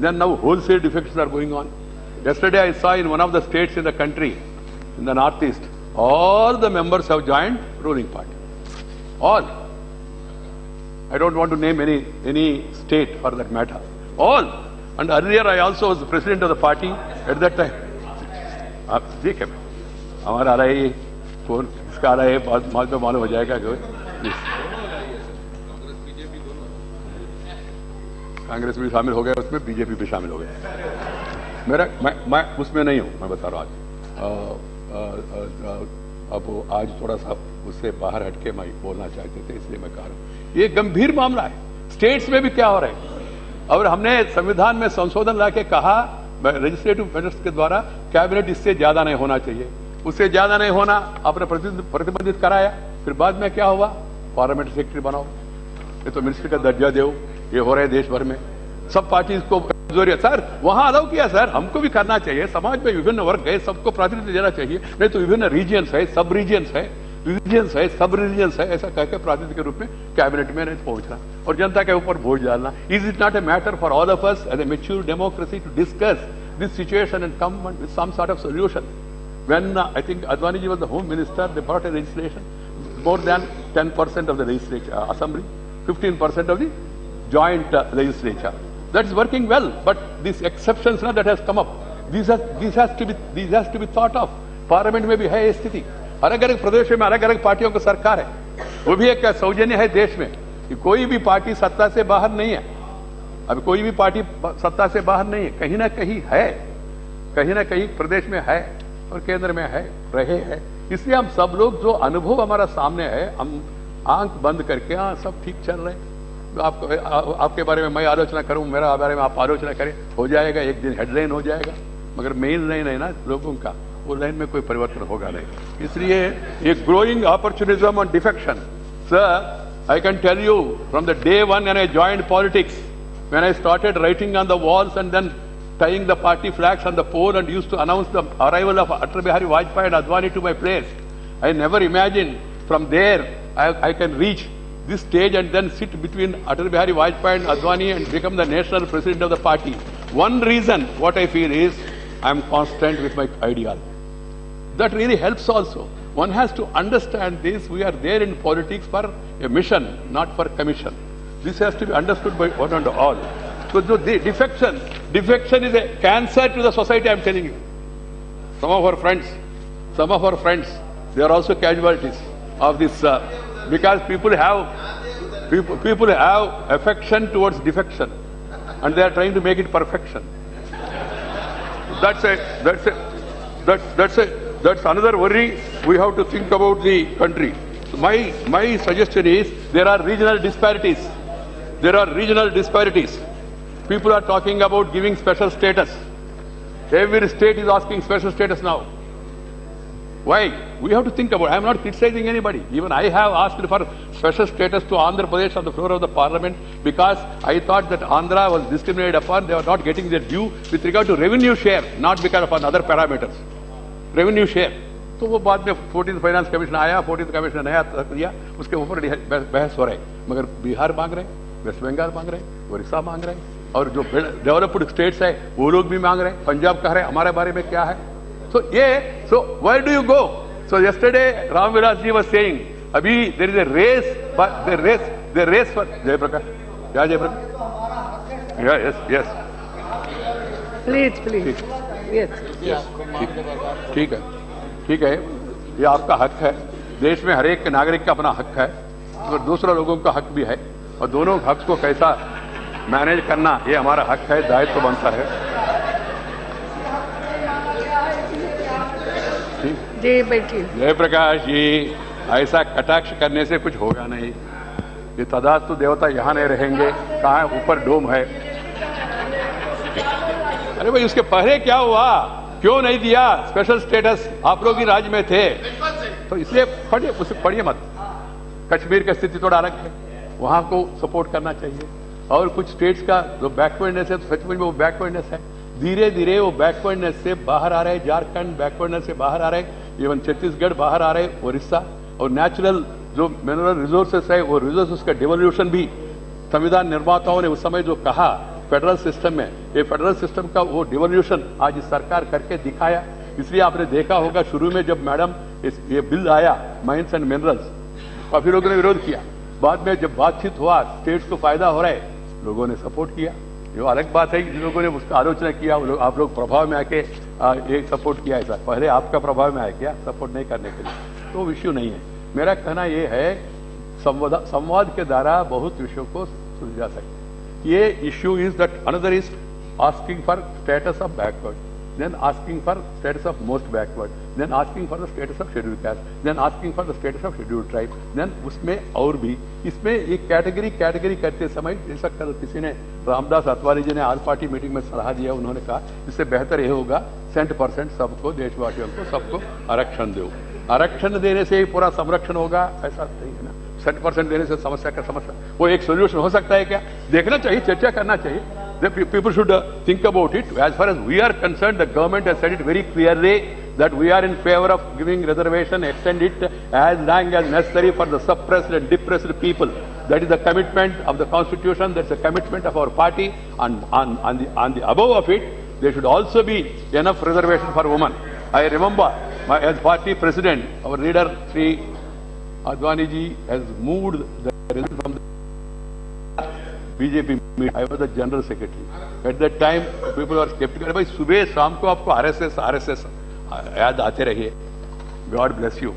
then now wholesale defections are going on. Yesterday I saw in one of the states in the country, in the northeast, all the members have joined ruling party. All. I don't want to name any state for that matter. All. And earlier I also was the president of the party at that time. ठीक है, हमारा आ रहा है phone, इसका आ रहा है, बाद में मालूम हो जाएगा। कांग्रेस भी शामिल हो गया उसमें, बीजेपी भी शामिल हो गया। मैं उसमें नहीं हूं, मैं बता रहा हूं आज। अब आज थोड़ा सा उससे बाहर हटके मैं बोलना चाहते थे, इसलिए मैं कह रहा हूं। ये गंभीर मामला है। स्टेट्स में भी क्या हो रहा है, और हमने संविधान में संशोधन लाके कहा लेजिस्लेटिव मेजर्स के द्वारा कैबिनेट इससे ज्यादा नहीं होना चाहिए, उससे ज्यादा नहीं होना आपने प्रतिबंधित कराया। फिर बाद में क्या हुआ, पार्लियामेंट सेक्रेटरी बनाओ, ये तो मिनिस्टर का दर्जा दो, ये हो रहे देश भर में। सब पार्टी को जोरिया सर वहां अलाउ किया, सर हमको भी करना चाहिए, समाज में विभिन्न वर्ग है, सबको प्रातिनिध्य देना चाहिए, नहीं तो विभिन्न रीजन्स है, सब रीजन्स है, रिलीजन्स है, सब रिलीजन्स है, ऐसा कहकर प्रातिनिध्य के रूप में कैबिनेट में नहीं पहुंचना और जनता के ऊपर बोझ डालना। Is it not a matter for all of us as a mature democracy to discuss this situation and come with some sort of solution? When I think Advani ji was the home minister, they brought a legislation, more than 10% of the legislature, assembly, 15% of the joint legislature. That's working well, but these exceptions now that has come up, these has to be thought of. Parliament में भी है ये स्थिति, अलग अलग प्रदेशों में अलग अलग पार्टियों की सरकार है, वो भी एक सौजन्य है देश में कि कोई भी पार्टी सत्ता से बाहर नहीं है। अब कोई भी पार्टी सत्ता से बाहर नहीं है, कहीं ना कहीं है, कहीं ना कहीं प्रदेश में है और केंद्र में है, रहे हैं। इसलिए हम सब लोग जो अनुभव हमारा सामने है, हम आंख बंद करके हाँ सब ठीक चल रहे हैं, आपके बारे में मैं आलोचना करूं, मेरा बारे में आप आलोचना करें, हो जाएगा, एक दिन हेडलाइन हो जाएगा, मगर मेन लाइन है ना लोगों का, वो लाइन में कोई परिवर्तन होगा नहीं। इसलिए ये growing opportunism and defection, sir I can tell you from the day one when I joined politics, when I started writing on the walls and then tying the party flags on the pole and used to announce the arrival of Atal Bihari Vajpayee and Advani to my place, I never imagined from there I can reach this stage and then sit between Atal Bihari Vajpayee and Advani and become the national president of the party. One reason what I feel is I am constant with my ideal. That really helps also. One has to understand this. We are there in politics for a mission, not for commission. This has to be understood by one and all. So the defection is a cancer to the society, I am telling you. Some of our friends, they are also casualties of this, because people have affection towards defection, and they are trying to make it perfection. That's another worry we have to think about the country. So my suggestion is there are regional disparities. People are talking about giving special status. Every state is asking special status now. Why? We have to think about it. I am not criticizing anybody. Even I have asked for special status to Andhra Pradesh on the floor of the parliament because I thought that Andhra was discriminated upon. They were not getting their due with regard to revenue share, not because of other parameters. Revenue share. तो वो बाद में 14th finance commission आया, 14th commission नया दिया, उसके ऊपर बहस हो रहा है. मगर बिहार मांग रहे हैं, वेस्ट बंगाल मांग रहे हैं, उड़ीसा मांग रहे हैं, और जो डेवलप्ड स्टेट्स है वो लोग भी मांग रहे हैं. पंजाब कह रहे हैं हमारे बारे में क्या है. So where do you go? So yesterday Ram Vilas ji was saying, abhi there is a race, but the race for Jay Prakash. Yeah, Jay Prakash. Yeah, yes. Please. Yes. ठीक है. ये आपका हक है. देश में हर एक नागरिक का अपना हक है और दूसरा लोगों का हक भी है, और दोनों हक को कैसा मैनेज करना ये हमारा हक है, दायित्व बनता है. जी बैठिए. जयप्रकाश जी, ऐसा कटाक्ष करने से कुछ होगा नहीं. ये तदास्तु देवता यहाँ नहीं रहेंगे, कहाँ ऊपर डोम है. अरे भाई उसके पहले क्या हुआ, क्यों नहीं दिया स्पेशल स्टेटस? आप लोग ही राज में थे, तो इसलिए पढ़िए मत. कश्मीर की स्थिति थोड़ा अलग है, वहां को सपोर्ट करना चाहिए. और कुछ स्टेट्स का जो बैकवर्डनेस है, तो सचमुच में वो बैकवर्डनेस है. धीरे धीरे वो बैकवर्डनेस से बाहर आ रहे हैं. झारखंड बैकवर्डनेस से बाहर आ रहे हैं, इवन छत्तीसगढ़ बाहर आ रहे हैं, उड़ीसा. और नेचुरल जो मिनरल रिसोर्सेस है, वो रिसोर्सेस का डिवोल्यूशन भी संविधान निर्माताओं ने उस समय जो कहा फेडरल सिस्टम में, ये फेडरल सिस्टम का वो डिवोल्यूशन आज इस सरकार करके दिखाया. इसलिए आपने देखा होगा शुरू में जब मैडम ये बिल आया माइंस एंड मिनरल्स, काफी लोगों ने विरोध किया. बाद में जब बातचीत हुआ, स्टेट्स को फायदा हो रहा है, लोगों ने सपोर्ट किया. ये अलग बात है जिन लोगों ने उसका आलोचना किया, आप लोग प्रभाव में आके एक सपोर्ट किया. ऐसा पहले आपका प्रभाव में आया क्या सपोर्ट नहीं करने के लिए? तो इश्यू नहीं है. मेरा कहना यह है संवाद के द्वारा बहुत विषयों को सुलझा सकते. ये issue is that another is asking for status of backward, then asking for status of most backward, then asking for the status of scheduled caste, then asking for the status of scheduled tribe, then उसमें और भी इसमें एक category करते समय जैसा कल किसी ने रामदास अतवाली जी ने आल पार्टी मीटिंग में सलाह दिया. उन्होंने कहा इससे बेहतर ये होगा 100% सबको, देशवासियों को सबको आरक्षण दो. आरक्षण देने से ही पूरा संरक्षण होगा ऐसा नहीं है ना. 100% देने से समस्या वो एक सोल्यूशन हो सकता है क्या? देखना चाहिए, चर्चा करना चाहिए. The people should think about it. As far as we are concerned, the government has said it very clearly that we are in favor of giving reservation, extend it as long as necessary for the suppressed and depressed people. That is the commitment of the Constitution. That's the commitment of our party. And on the above of it, there should also be enough reservation for women. I remember, as party president, our leader Sri Advani ji has moved the result from the BJP meet. I was the general secretary. At that time, people were skeptical. भाई सुबह शाम को आपको RSS याद आते रहिए. God bless you.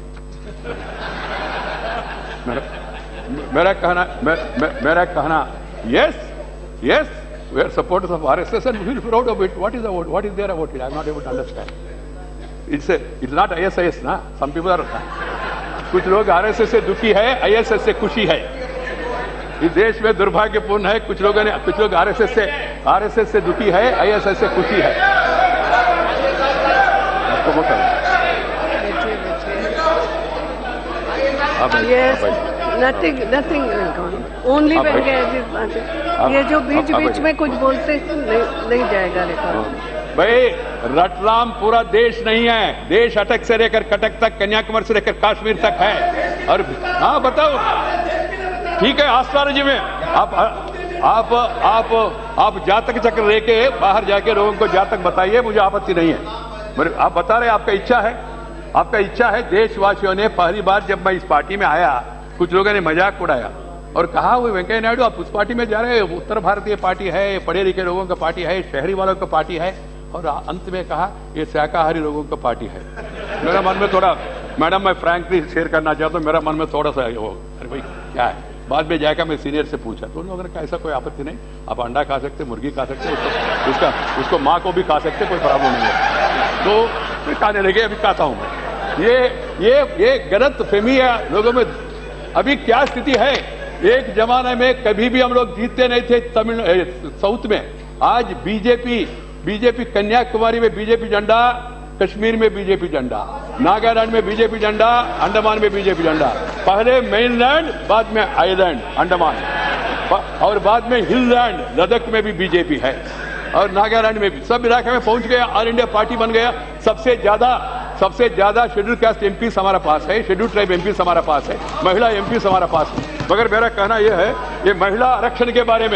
मेरा कहना yes, we are supporters of RSS and we will be proud of it. What is there about it? I am not able to understand. It's not ISIS ना. Some people are कुछ लोग RSS से दुखी है, ISS से खुशी है. इस देश में दुर्भाग्यपूर्ण है, कुछ लोग RSS से दुखी है, ISS से खुशी है. आपको मौका नथिंग ओनली रिकॉर्ड। ये जो बीच बीच में कुछ बोलते नहीं जाएगा रिकॉर्ड। भाई रतलाम पूरा देश नहीं है, देश अटक से लेकर कटक तक, कन्याकुमारी से लेकर कश्मीर तक है। और हाँ बताओ, ठीक है एस्ट्रोलॉजी में आप जातक चक्र लेके बाहर जाके लोगों को जातक बताइए, मुझे आपत्ति नहीं है। मगर आप बता रहे आपका इच्छा है। देशवासियों ने पहली बार जब मैं इस पार्टी में आया, कुछ लोगों ने मजाक उड़ाया और कहा वो वेंकैया नायडू आप उस पार्टी में जा रहे हो, उत्तर भारतीय पार्टी है, पढ़े लिखे लोगों का पार्टी है, शहरी वालों का पार्टी है, और अंत में कहा ये शाकाहारी लोगों का पार्टी है। मेरा मन में थोड़ा, मैडम मैं फ्रैंकली शेयर करना चाहता हूँ, मेरा मन में थोड़ा सा वो अरे भाई क्या है। बाद में जाकर मैं सीनियर से पूछा तो उन लोगों ने कहा ऐसा कोई आपत्ति नहीं, आप अंडा खा सकते, मुर्गी खा सकते, उसको माँ को भी खा सकते, कोई प्रॉब्लम नहीं है। तो फिर खाने लगे, अभी खाता हूँ मैं। ये गलत फहमी है लोगों में। अभी क्या स्थिति है, एक जमाने में कभी भी हम लोग जीतते नहीं थे साउथ में। आज बीजेपी कन्याकुमारी में बीजेपी झंडा, कश्मीर में बीजेपी झंडा, नागालैंड में बीजेपी झंडा, अंडमान में बीजेपी झंडा। पहले मेनलैंड, बाद में आइलैंड अंडमान, और बाद में हिललैंड लद्दाख में भी बीजेपी है, और नागालैंड में भी। सब इलाके में पहुंच गया, ऑल इंडिया पार्टी बन गया। सबसे ज्यादा शेड्यूल कास्ट एमपीस हमारा पास है, शेड्यूल ट्राइब एमपीस हमारा पास है, महिला एमपीस हमारा पास है। मगर मेरा कहना यह है, ये महिला आरक्षण के बारे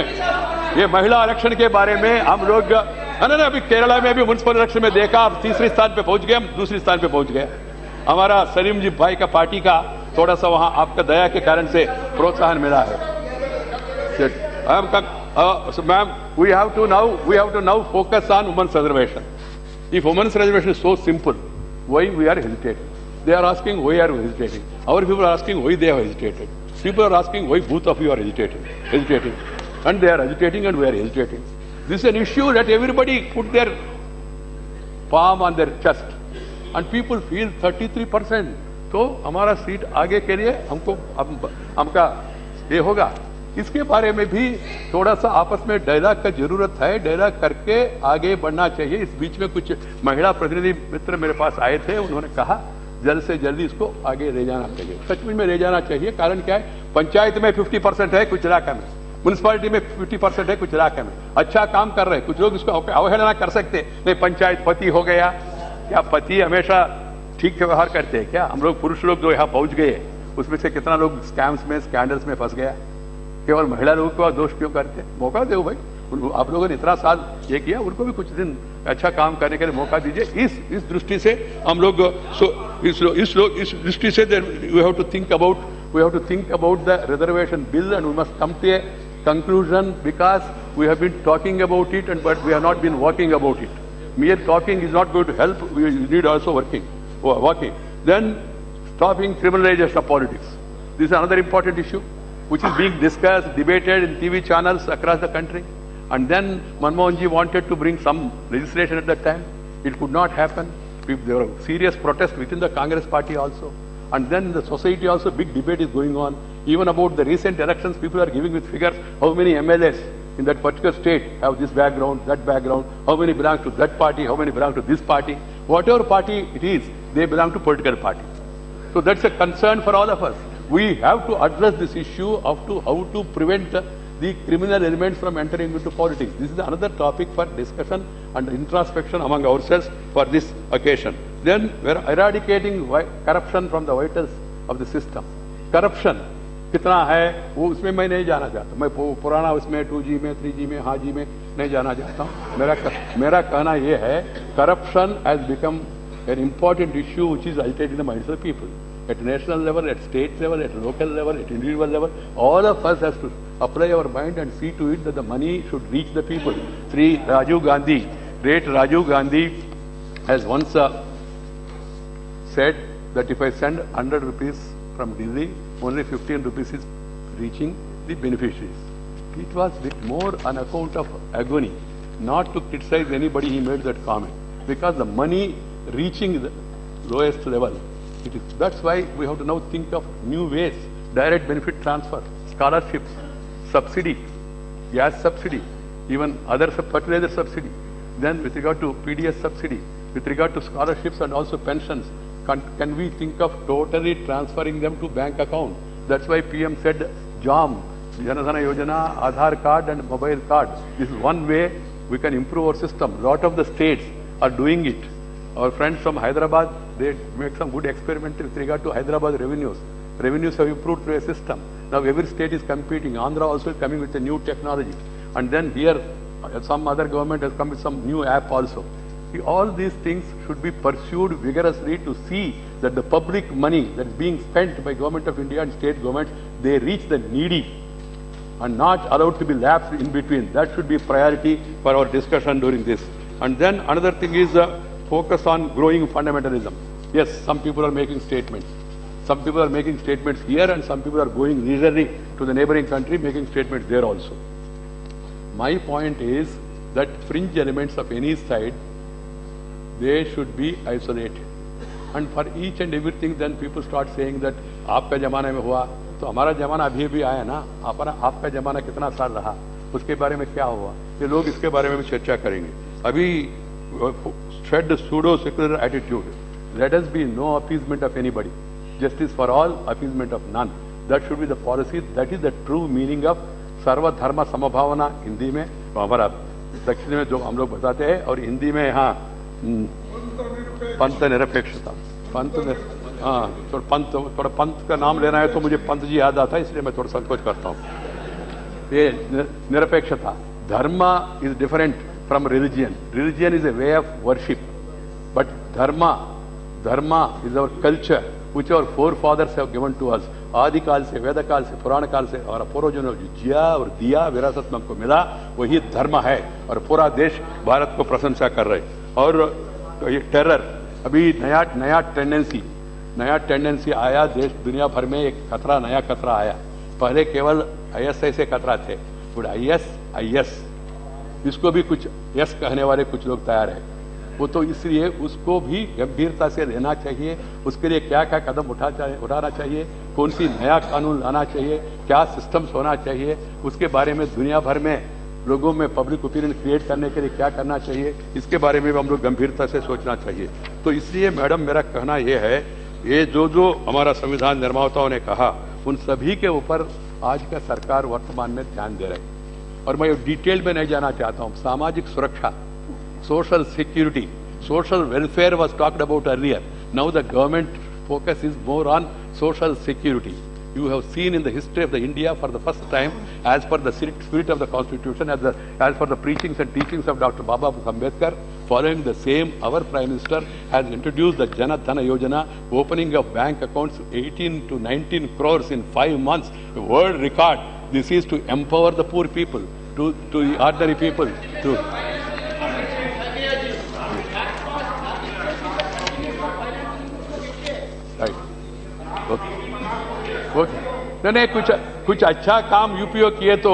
में हम लोग अभी केरला में भी म्युनिसिपल इलेक्शन में देखा, अब तीसरे स्थान पे पहुंच गए, हम दूसरे स्थान पे पहुंच गए। हमारा सलीम जी भाई का पार्टी का थोड़ा सा वहां आपका दया के कारण से प्रोत्साहन मिला है। Ma'am we have to now focus on women's reservation. If women's reservation is so simple, why we are hesitating? They are asking why are we hesitating? Our people are asking why they have hesitated. People are asking why both of you are hesitating, and they are hesitating and we are hesitating. This is an issue that everybody put their palm on their chest, and people feel 33%. तो हमारा seat आगे के लिए हमका ये होगा। इसके बारे में भी थोड़ा सा आपस में डायलॉग का जरूरत है, डायलॉग करके आगे बढ़ना चाहिए। इस बीच में कुछ महिला प्रतिनिधि मित्र मेरे पास आए थे, उन्होंने कहा जल्द से जल्दी इसको आगे ले जाना चाहिए। सचमुच में ले जाना चाहिए। कारण क्या है, पंचायत में 50% है कुछ इलाका में, म्युनिसिपालिटी में 50% है कुछ इलाके में। अच्छा काम कर रहे हैं कुछ लोग, इसको अवहेलना कर सकते नहीं। पंचायत पति हो गया, क्या पति हमेशा ठीक व्यवहार करते हैं क्या? हम लोग पुरुष लोग जो यहाँ पहुंच गए, उसमें से कितना लोग स्कैम्स में स्कैंडल्स में फंस गया। केवल महिला लोगों को दोष क्यों करते? मौका दो भाई, आप लोगों ने इतना साल ये किया, उनको भी कुछ दिन अच्छा काम करने के लिए मौका दीजिए। इस दृष्टि से हम लोग इस दृष्टि से we have to think about the reservation bill, and we must come to a conclusion, because we have been talking about it but we have not been working about it. Mere talking is not going to help. We need also working. Then stopping criminalization of politics. This is another important issue which is being discussed, debated in TV channels across the country. And then Manmohan ji wanted to bring some legislation at that time. It could not happen. There were serious protests within the Congress party also. And then in the society also big debate is going on. Even about the recent elections, people are giving with figures how many MLAs in that particular state have this background, that background, how many belong to that party, how many belong to this party. Whatever party it is, they belong to political party. So that's a concern for all of us. We have to address this issue of how to prevent the criminal elements from entering into politics. This is another topic for discussion and introspection among ourselves for this occasion. Then we are eradicating corruption from the vitals of the system. Corruption कितना है वो उसमें मैं नहीं जाना चाहता। मैं पुराना उसमें 2G में 3G में हाँ जी में नहीं जाना चाहता हूँ। मेरा कहना ये है, corruption has become an important issue which is agitating the minds of the people. At national level, at state level, at local level, at individual level, all of us has to apply our mind and see to it that the money should reach the people. Sri Rajiv Gandhi, great Rajiv Gandhi, has once said that if I send 100 rupees from Delhi, only 15 rupees is reaching the beneficiaries. It was a bit more on account of agony, not to criticize anybody. He made that comment because the money reaching the lowest level. That's why we have to now think of new ways: direct benefit transfer, scholarships, subsidy, gas subsidy, even other fertilizer subsidy. Then with regard to PDS subsidy, with regard to scholarships and also pensions, can we think of totally transferring them to bank account That's why PM said JAM, Janadhana Yojana, Aadhaar card and mobile card. This is one way we can improve our system. A lot of the states are doing it. Our friends from Hyderabad, they make some good experiment with regard to Hyderabad revenues. Revenues have improved through a system. Now every state is competing. Andhra also is coming with a new technology. And then here, some other government has come with some new app also. See, all these things should be pursued vigorously to see that the public money that is being spent by Government of India and state governments, they reach the needy and not allowed to be lapsed in between. That should be priority for our discussion during this. And then another thing is focus on growing fundamentalism. Yes, some people are making statements. Some people are making statements here and some people are going leisurely to the neighboring country making statements there also. My point is that fringe elements of any side, they should be isolated. And for each and everything then people start saying that आपका जमाना में हुआ तो हमारा जमाना अभी भी आया ना, आपका जमाना कितना साल रहा, उसके बारे में क्या हुआ, ये लोग इसके बारे में भी चर्चा करेंगे. अभी shed pseudo secular attitude. Let us be no appeasement of anybody. Justice for all, appeasement of none. That should be the policy. That is the true meaning of सर्व धर्म समभावना हिंदी में, हमारा दक्षिण में जो हम लोग बताते हैं, और हिंदी में यहाँ पंथ निरपेक्षता. थोड़ा पंथ का नाम लेना है तो मुझे पंत जी याद आता है, इसलिए मैं थोड़ा संकोच करता हूँ. ये निरपेक्षता. Dharma is different from religion. Religion is a way of worship, but dharma is our culture which our forefathers have given to us. आदि काल से, वेद काल से, पुराण काल से हमारा पूर्वजों ने जिया और दिया, विरासत में हमको मिला, वही धर्म है. और पूरा देश भारत को प्रशंसा कर रहे. और ये टेरर, अभी नया टेंडेंसी आया देश दुनिया भर में. एक खतरा, नया खतरा आया. पहले केवल ISI से खतरा थे, बट IS इसको भी कुछ यस कहने वाले कुछ लोग तैयार है. वो तो इसलिए उसको भी गंभीरता से लेना चाहिए. उसके लिए क्या क्या कदम उठाना चाहिए, कौन सी नया कानून लाना चाहिए, क्या सिस्टम्स होना चाहिए, उसके बारे में दुनिया भर में लोगों में पब्लिक ओपिनियन क्रिएट करने के लिए क्या करना चाहिए, इसके बारे में भी हम लोग गंभीरता से सोचना चाहिए. तो इसलिए मैडम मेरा कहना यह है, ये जो हमारा संविधान निर्माताओं ने कहा, उन सभी के ऊपर आज का सरकार वर्तमान में ध्यान दे रही. और मैं डिटेल में नहीं जाना चाहता हूँ. सामाजिक सुरक्षा, social security, social welfare was talked about earlier. Now the government focus is more on social security. You have seen in the history of the India for the first time, as per the spirit of the Constitution, as per the preachings and teachings of Dr. Baba Ambedkar, following the same, our Prime Minister has introduced the Jana Dhana Yojana, opening of bank accounts 18 to 19 crores in 5 months, a world record. This is to empower the poor people, to the ordinary people, to नहीं, कुछ अच्छा काम UPO किए तो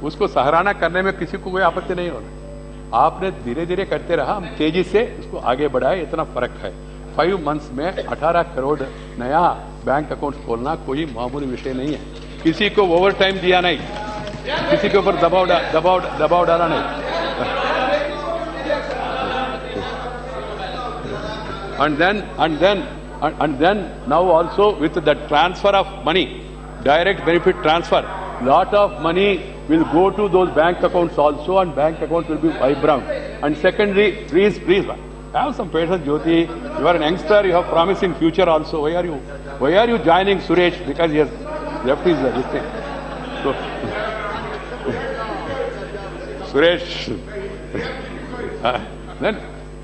उसको सराहना करने में किसी को कोई आपत्ति नहीं होना. आपने धीरे धीरे करते रहा, हम तेजी से उसको आगे बढ़ाए, इतना फर्क है. 5 मंथ्स में 18 करोड़ नया बैंक अकाउंट खोलना कोई मामूली विषय नहीं है. किसी को ओवर टाइम दिया नहीं, किसी के ऊपर दबाव डाला नहीं. And then now also with the transfer of money, direct benefit transfer, lot of money will go to those bank accounts also, and bank accounts will be vibrant. And secondly, please have some patience, Jyoti. You are an youngster, you have promising future also. Why are you joining Suresh? Because he has left his thing. So Suresh, then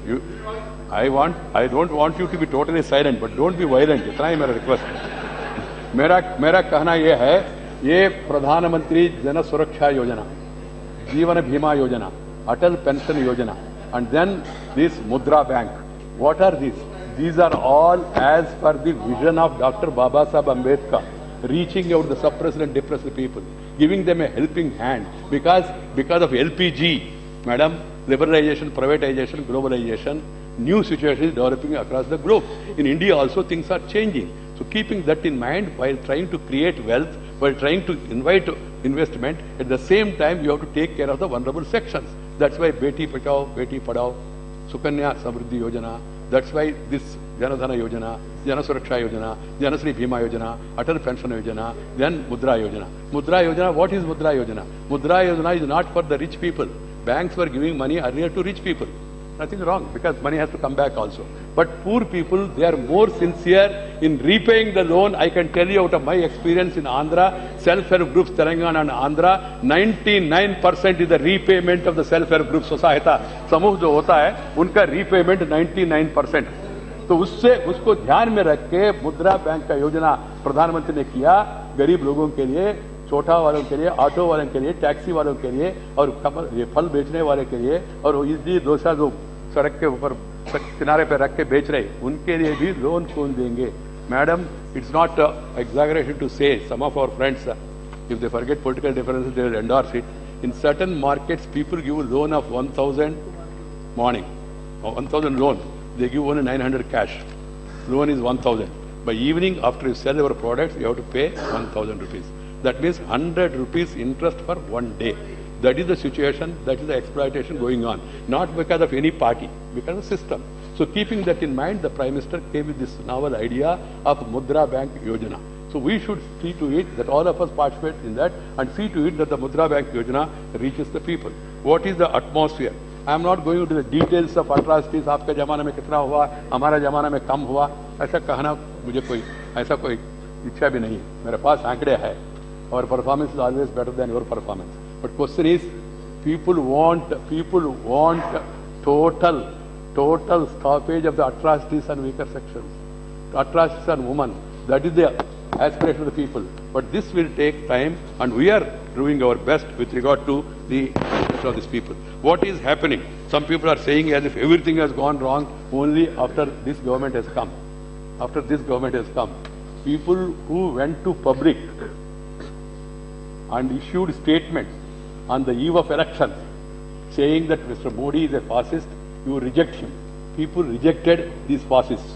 you. I don't want you to be totally silent, but don't be violent. इतना ही मेरा request. मेरा कहना यह है, ये प्रधानमंत्री जन सुरक्षा योजना, जीवन बीमा योजना, अटल पेंशन योजना, and then this Mudra Bank. What are these? These are all as per the vision of Dr. Baba Saheb Ambedkar, reaching out the suppressed and depressed people, giving them a helping hand. Because of LPG, madam, liberalization, privatization, globalization, new situations developing across the globe. In India also things are changing. So keeping that in mind, while trying to create wealth, while trying to invite investment, at the same time you have to take care of the vulnerable sections. That's why Beti Bachao, Beti Padhao, Sukanya Samriddhi Yojana, That's why this Janadhana Yojana, Jana Suraksha Yojana, Janasri Bhima Yojana, Atal Pension Yojana, then Mudra Yojana. Mudra Yojana, what is Mudra Yojana? Mudra Yojana is not for the rich people. Banks were giving money earlier to rich people. Nothing wrong, because money has to come back also. But poor people, they are more sincere in repaying the loan. I can tell you out of my experience in Andhra, self-help groups, Telangana and Andhra, 99% is the repayment of the self-help group society. समूह जो होता है, उनका repayment 99%. तो उसको ध्यान में रख के मुद्रा बैंक का योजना प्रधानमंत्री ने किया गरीब लोगों के लिए, छोटा वालों के लिए, ऑटो वालों के लिए, टैक्सी वालों के लिए और ये फल बेचने वाले के लिए और इडली डोसा जो सड़क के ऊपर किनारे पे रख के बेच रहे उनके लिए भी लोन कौन देंगे? Madam, it's not exaggeration to say some of our friends if they forget political differences they will endorse it. In certain markets people give a loan of 1000 morning or 1000 loan, they give only 900 cash. Loan is 1000. By evening after you sell your products you have to pay 1000 rupees. That means 100 rupees interest for one day. That is the situation, that is the exploitation going on. Not because of any party, because of the system. So keeping that in mind, the Prime Minister came with this novel idea of Mudra Bank Yojana. So we should see to it that all of us participate in that and see to it that the Mudra Bank Yojana reaches the people. What is the atmosphere? I am not going into the details of atrocities, आपके जमाने में कितना हुआ, हमारा जमाना में कम हुआ, ऐसा कहना मुझे ऐसा कोई इच्छा भी नहीं है. मेरे पास आंकड़े है. Our performance is always better than your performance. But question is, people want total stoppage of the atrocities on weaker sections, atrocities on women. That is the aspiration of the people. But this will take time, and we are doing our best with regard to the of these people. What is happening? Some people are saying as if everything has gone wrong only after this government has come. After this government has come, people who went to public and issued statements on the eve of elections saying that Mr. Modi is a fascist, you reject him. People rejected these fascists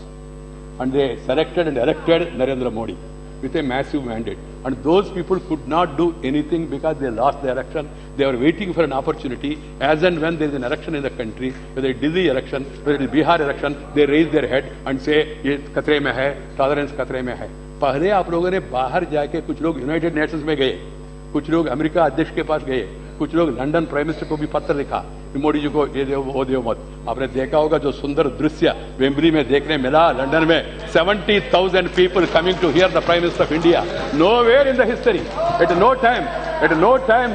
and they selected and elected Narendra Modi with a massive mandate. And those people could not do anything because they lost the election. They were waiting for an opportunity. As and when there is an election in the country, whether it is Delhi election, whether it is Bihar election, they raise their head and say, ये खतरे में है, tolerance खतरे में है. पहले आप लोगों ने बाहर जाके कुछ लोग यूनाइटेड नेशंस में गए, कुछ लोग अमेरिका अध्यक्ष के पास गए, कुछ लोग लंदन प्राइम मिनिस्टर को भी पत्र लिखा कि मोदी जी को ये दो वो दो मत. आपने देखा होगा जो सुंदर दृश्य वेम्बली में देखने मिला लंदन में, 70,000 people coming to hear the Prime Minister of India. Nowhere in the history, at no time,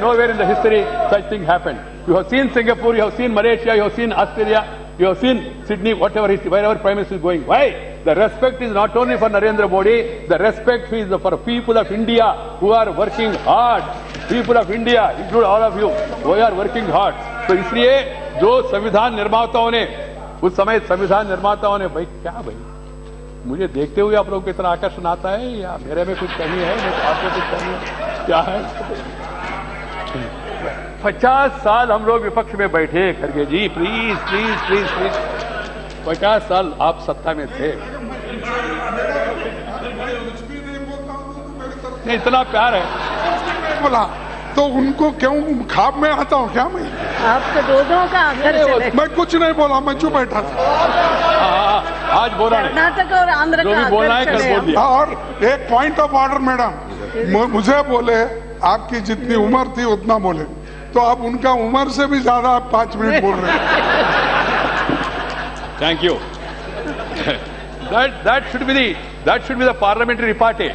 nowhere in the history such thing happened. You have seen Singapore, you have seen Malaysia, you have seen Australia, you have seen Sydney, wherever Prime Minister is going. Why? The respect is not only for Narendra Modi, the respect is for people of India who are working hard. People of India, include all of you, who are working hard. तो इसलिए जो संविधान निर्माताओं ने उस समय संविधान निर्माताओं ने भाई क्या भाई मुझे देखते हुए आप लोगों को इतना आकर्षण आता है या मेरे में कुछ कमी है, आपको कुछ कमी है क्या है? 50 साल हम लोग विपक्ष में बैठे, खड़गे जी प्लीज प्लीज प्लीज प्लीज 50 साल आप सत्ता में थे. नहीं इतना प्यार है बोला तो उनको क्यों खाब में आता हूँ क्या मैं? आपके दोनों का आखिर चले. मैं कुछ नहीं बोला, मैं चुप बैठा था. आज बोला नहीं, कर्नाटक और आंध्र जो का भी बोलना है आखिर कल चले. बोल दिया. और एक पॉइंट ऑफ ऑर्डर मैडम, मुझे बोले आपकी जितनी उम्र थी उतना बोले, तो आप उनका उम्र से भी ज्यादा आप 5 मिनट बोल रहे हैं. Thank you. that should be the parliamentary party,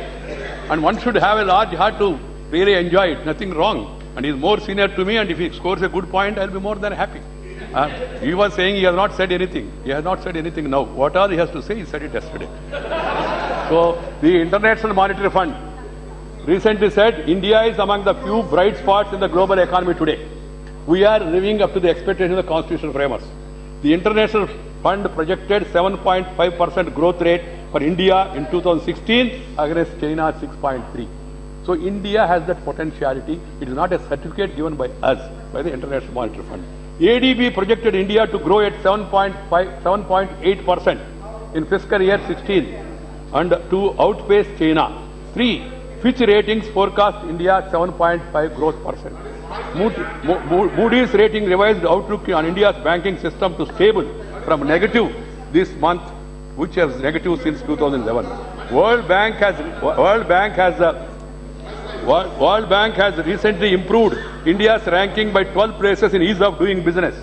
and one should have a large heart to really enjoy it. Nothing wrong. And he is more senior to me, and if he scores a good point, I'll be more than happy. He was saying he has not said anything. He has not said anything now. What all he has to say, he said it yesterday. So the International Monetary Fund recently said India is among the few bright spots in the global economy today. We are living up to the expectations of the constitutional framers. The International Fund projected 7.5% growth rate for India in 2016 against China 6.3. So India has that potentiality. It is not a certificate given by us, by the International Monetary Fund. ADB projected India to grow at 7.8% in fiscal year 16 and to outpace China. 3. Fitch Ratings forecast India 7.5 growth percent. Moody's rating revised outlook on India's banking system to stable from negative this month, which was negative since 2011. World Bank has recently improved India's ranking by 12 places in ease of doing business,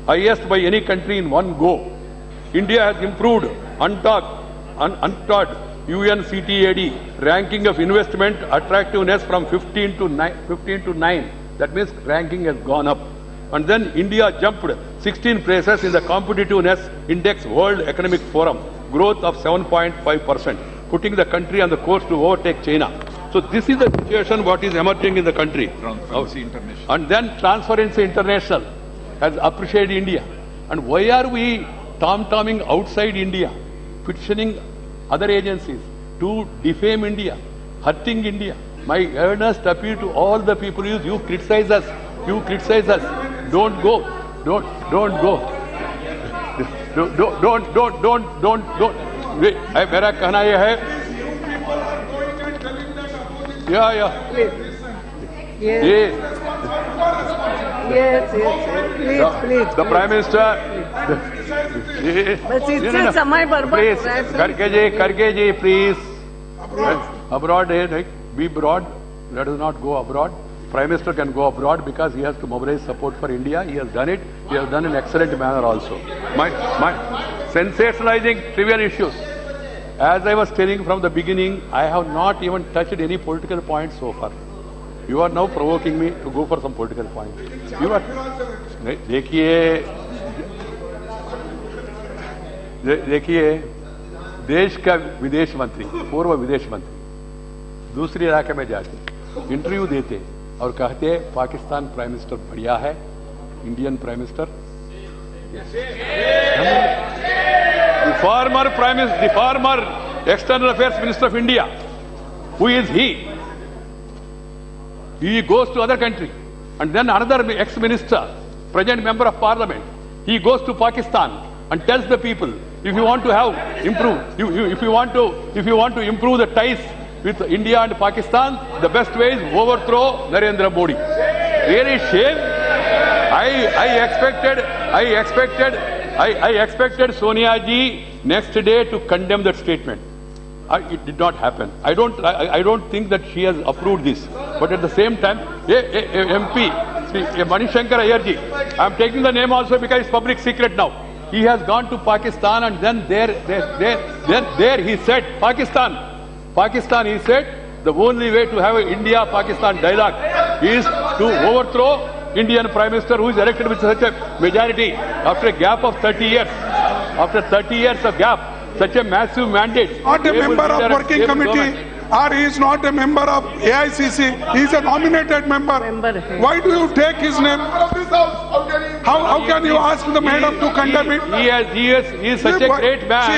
highest by any country in one go. India has improved untouched UNCTAD ranking of investment attractiveness from 15 to 9. That means ranking has gone up. And then India jumped 16 places in the competitiveness index World Economic Forum, growth of 7.5%, putting the country on the course to overtake China. So this is the situation what is emerging in the country. Transparency International. And then Transparency International has appreciated India. And why are we tom-tomming outside India, petitioning other agencies to defame India, hurting India? My earnest appeal to all the people is, you criticize us. Don't go. Don't go. Don't. मेरा कहना यह है, yeah. Yes. Yes. Please. The Prime Minister. बस इससे समय बर्बाद Please, हो रहा है, sir. करके जी, please. Abroad, be broad. Let us not go abroad. Prime Minister can go abroad because he has to mobilize support for India. He has done it. He has done in excellent manner also. My sensationalizing trivial issues. As I was telling from the beginning, I have not even touched any political points so far. You are now provoking me to go for some political points. You are. देखिए, देश का विदेश मंत्री, पूर्व विदेश मंत्री, दूसरे इलाके में जाते, इंटरव्यू देते और कहते पाकिस्तान प्राइम मिनिस्टर बढ़िया है, Indian prime minister, the former external affairs minister of India, who is he? He goes to other country, and then another ex-minister, present member of parliament, he goes to Pakistan and tells the people, if you want to if you want to improve the ties with India and Pakistan, the best way is overthrow Narendra Modi. Really shame. I expected Sonia ji next day to condemn that statement. It did not happen. I don't think that she has approved this. But at the same time, MP, Manishankar Iyer ji, I am taking the name also because it's public secret now. He has gone to Pakistan, and then there he said, Pakistan, he said, the only way to have an India-Pakistan dialogue is to overthrow Indian Prime Minister who is elected with such a majority after a gap of 30 years. After 30 years of gap, such a massive mandate. Not a member of working committee, or he is not a member of AICC. He is a nominated member. Why do you take his name? How can you ask the madam to condemn it? He is such a great man.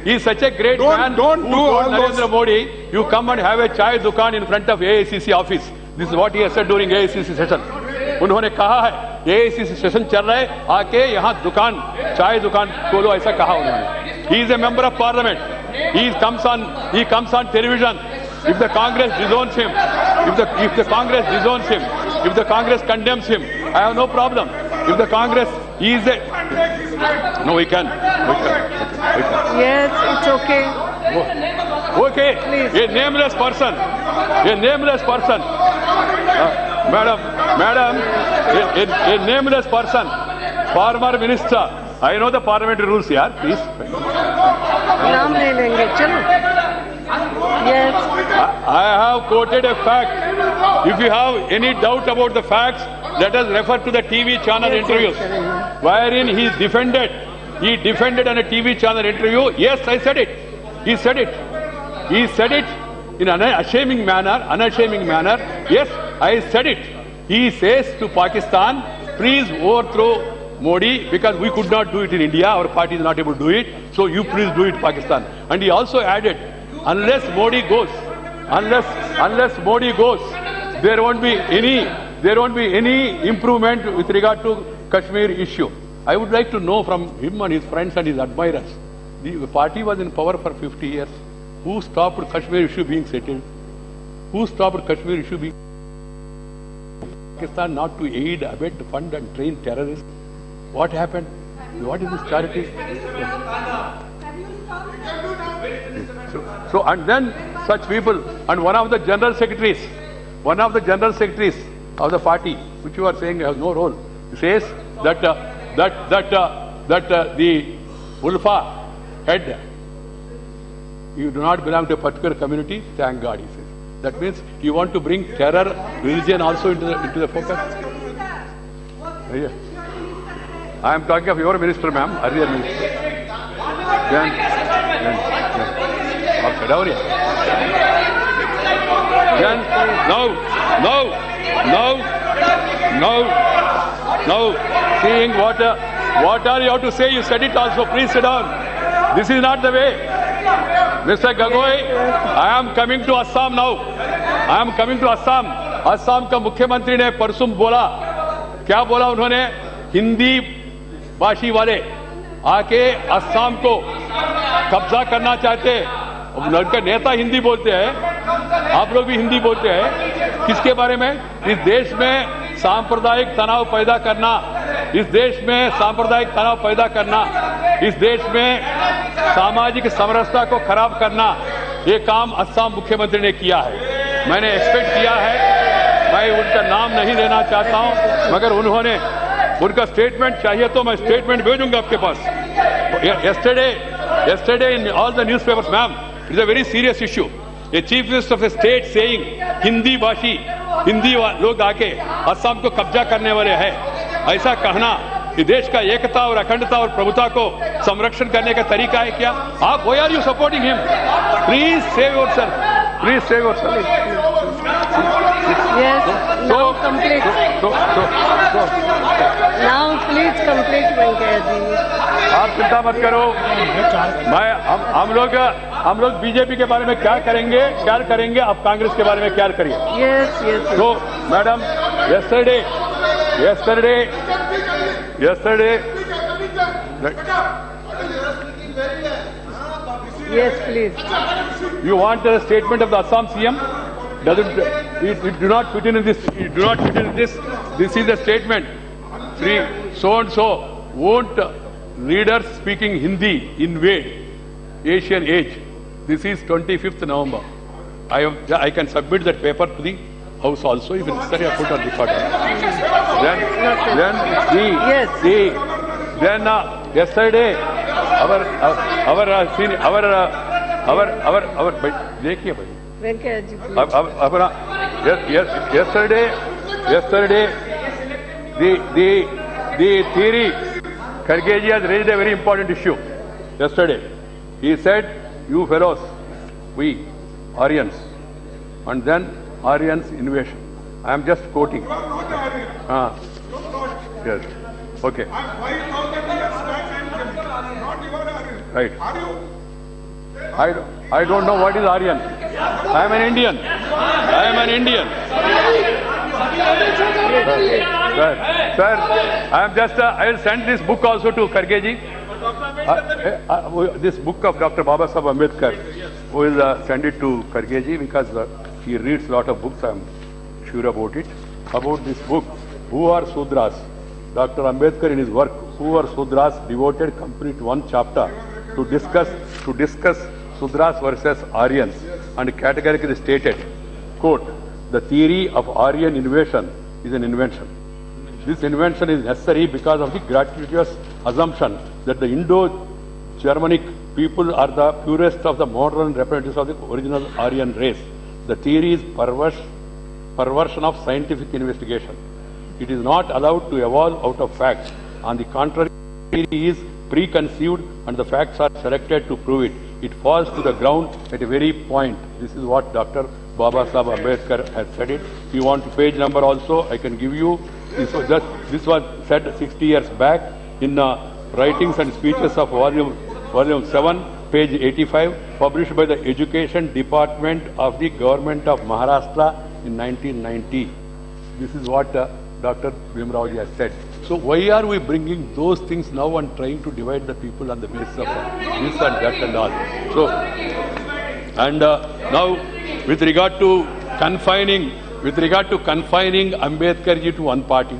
He is such a great man. Don't do all Narendra those. Modi, you come and have a chai dukan in front of AICC office. This is what he has said during AICC session. उन्होंने कहा है AICC session चल रहा है, आके यहाँ दुकान, चाय दुकान खोलो, ऐसा कहा उन्होंने. He is a member of parliament. He comes on television. If the Congress disowns him, if the Congress disowns him, if the Congress condemns him, I have no problem. If the Congress, he is a... No, we can. Yes, it's okay. Okay. Please. A nameless person. Madam, a nameless person, former minister. I know the parliamentary rules here, please. नाम ले लेंगे, चलो. Yes. I have quoted a fact. If you have any doubt about the facts, let us refer to the TV channel interviews, wherein he defended on a TV channel interview. Yes, I said it. He said it in an unashaming manner. Yes, I said it. He says to Pakistan, please overthrow Modi, because we could not do it in India, our party is not able to do it, so you please do it, Pakistan. And he also added, unless Modi goes, there won't be any improvement with regard to Kashmir issue. I would like to know from him and his friends and his admirers, the party was in power for 50 years. Who stopped Kashmir issue being settled? Who stopped Kashmir issue being Pakistan not to aid, abet, fund and train terrorists? What happened? What is this charity? So and then such people, and one of the general secretaries of the party, which you are saying has no role, says that the Ulfa head, you do not belong to a particular community. Thank God, he says. That means you want to bring terror, religion also into the focus. Yeah. I am talking of your minister, ma'am, earlier minister. Now, seeing what are you have to say? You said it also. Please sit down. This is not the way. Mr. Gagoi, I am coming to Assam now. I am coming to Assam. Assam का मुख्यमंत्री ने परसों बोला, क्या बोला उन्होंने? हिंदी भाषी वाले आके असम को कब्जा करना चाहते हैं। उनका नेता हिंदी बोलते हैं, आप लोग भी हिंदी बोलते हैं। किसके बारे में? इस देश में सांप्रदायिक तनाव पैदा करना, इस देश में सांप्रदायिक तनाव पैदा करना, इस देश में सामाजिक समरसता को खराब करना, ये काम असम मुख्यमंत्री ने किया है। मैंने एक्सपेक्ट किया है, मैं उनका नाम नहीं लेना चाहता हूं, मगर उन्होंने उनका स्टेटमेंट चाहिए तो मैं स्टेटमेंट भेजूंगा आपके पास। yesterday in all the newspapers, ma'am, it is a very serious issue. A chief minister of a state saying Hindi भाषी, हिंदी लोग आके असम को कब्जा करने वाले हैं, ऐसा कहना कि देश का एकता और अखंडता और प्रभुता को संरक्षण करने का तरीका है क्या? आप why are you supporting him? Please save yourself. Please save yourself. Yes, now complete. Now please complete, Venkaya ji. आप चिंता मत करो। हम लोग बीजेपी के बारे में क्या करेंगे, आप कांग्रेस के बारे में क्या करिए। Yes. So, madam, yesterday. Yes, please. You want a statement of the Assam CM? It do not fit in this. It do not fit in this. This is a statement. Free so and so won't leaders speaking Hindi invade Asian age. This is 25th November. I can submit that paper to the House also. If necessary, I put on record. Then yesterday our देखिए भाई Venkaya ji, please. Yesterday the theory, Kharge ji has raised a very important issue. Yesterday he said, you fellows, we Aryans, and then Aryans invasion. I am just quoting. Yes. Okay. 5,000 years back and not even Aryan. Right. Are you? I don't know what is Aryan. I am an Indian. Sir, I will send this book also to Kharge ji. This book of Dr. Baba Saheb Ambedkar, who will send it to Kharge ji because he reads a lot of books, I am sure about it. About this book, Who Are Sudras? Dr. Ambedkar in his work, Who Are Sudras, devoted complete one chapter to discuss Sudras versus Aryans, and categorically stated, quote, the theory of Aryan invasion is an invention. This invention is necessary because of the gratuitous assumption that the Indo-Germanic people are the purest of the modern representatives of the original Aryan race. The theory is perversion of scientific investigation. It is not allowed to evolve out of facts. On the contrary, the theory is preconceived and the facts are selected to prove it. It falls to the ground at a very point. This is what Dr. Baba Saheb Ambedkar has said it. If you want page number also, I can give you. This was said 60 years back in Writings and Speeches of volume 7, page 85, published by the Education Department of the Government of Maharashtra in 1990. This is what Dr. Bhimrao ji has said. So why are we bringing those things now and trying to divide the people on the basis of this and that and all? So, and now with regard to confining Ambedkar ji to one party,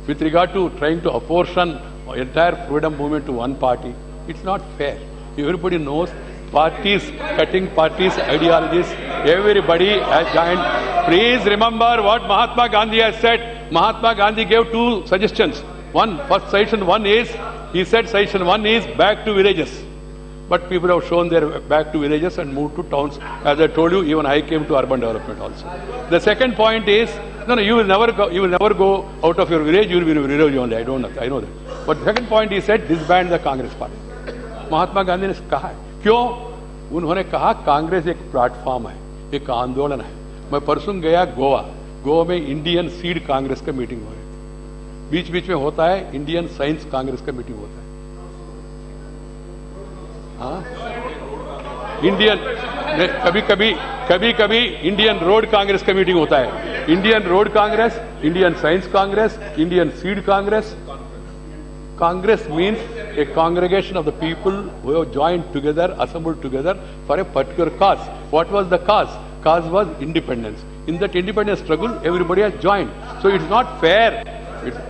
with regard to trying to apportion entire freedom movement to one party. It's not fair. Everybody knows parties, cutting parties, ideologies, everybody has joined. Please remember what Mahatma Gandhi has said. Mahatma Gandhi gave two suggestions. First suggestion one is, he said suggestion one is back to villages. But people have shown their back to villages and moved to towns. As I told you, even I came to urban development also. The second point is, no, you will never go out of your village, you will be in village only. I know that. But the second point he said, disband the Congress party. Mahatma Gandhi ने कहा, क्यों? उन्होंने कहा कांग्रेस एक platform है, एक आंदोलन है। मैं परसों गया गोवा में इंडियन सीड कांग्रेस का मीटिंग हो रही है, बीच में होता है इंडियन साइंस कांग्रेस का मीटिंग होता है। हाँ, इंडियन कभी इंडियन रोड कांग्रेस का मीटिंग होता है। Indian road Congress, Indian science Congress, Indian seed Congress. Congress means a congregation of the people who have joined together, assembled together for a particular cause. What was the cause? Cause was independence. In that independence struggle, everybody has joined. So it's not fair.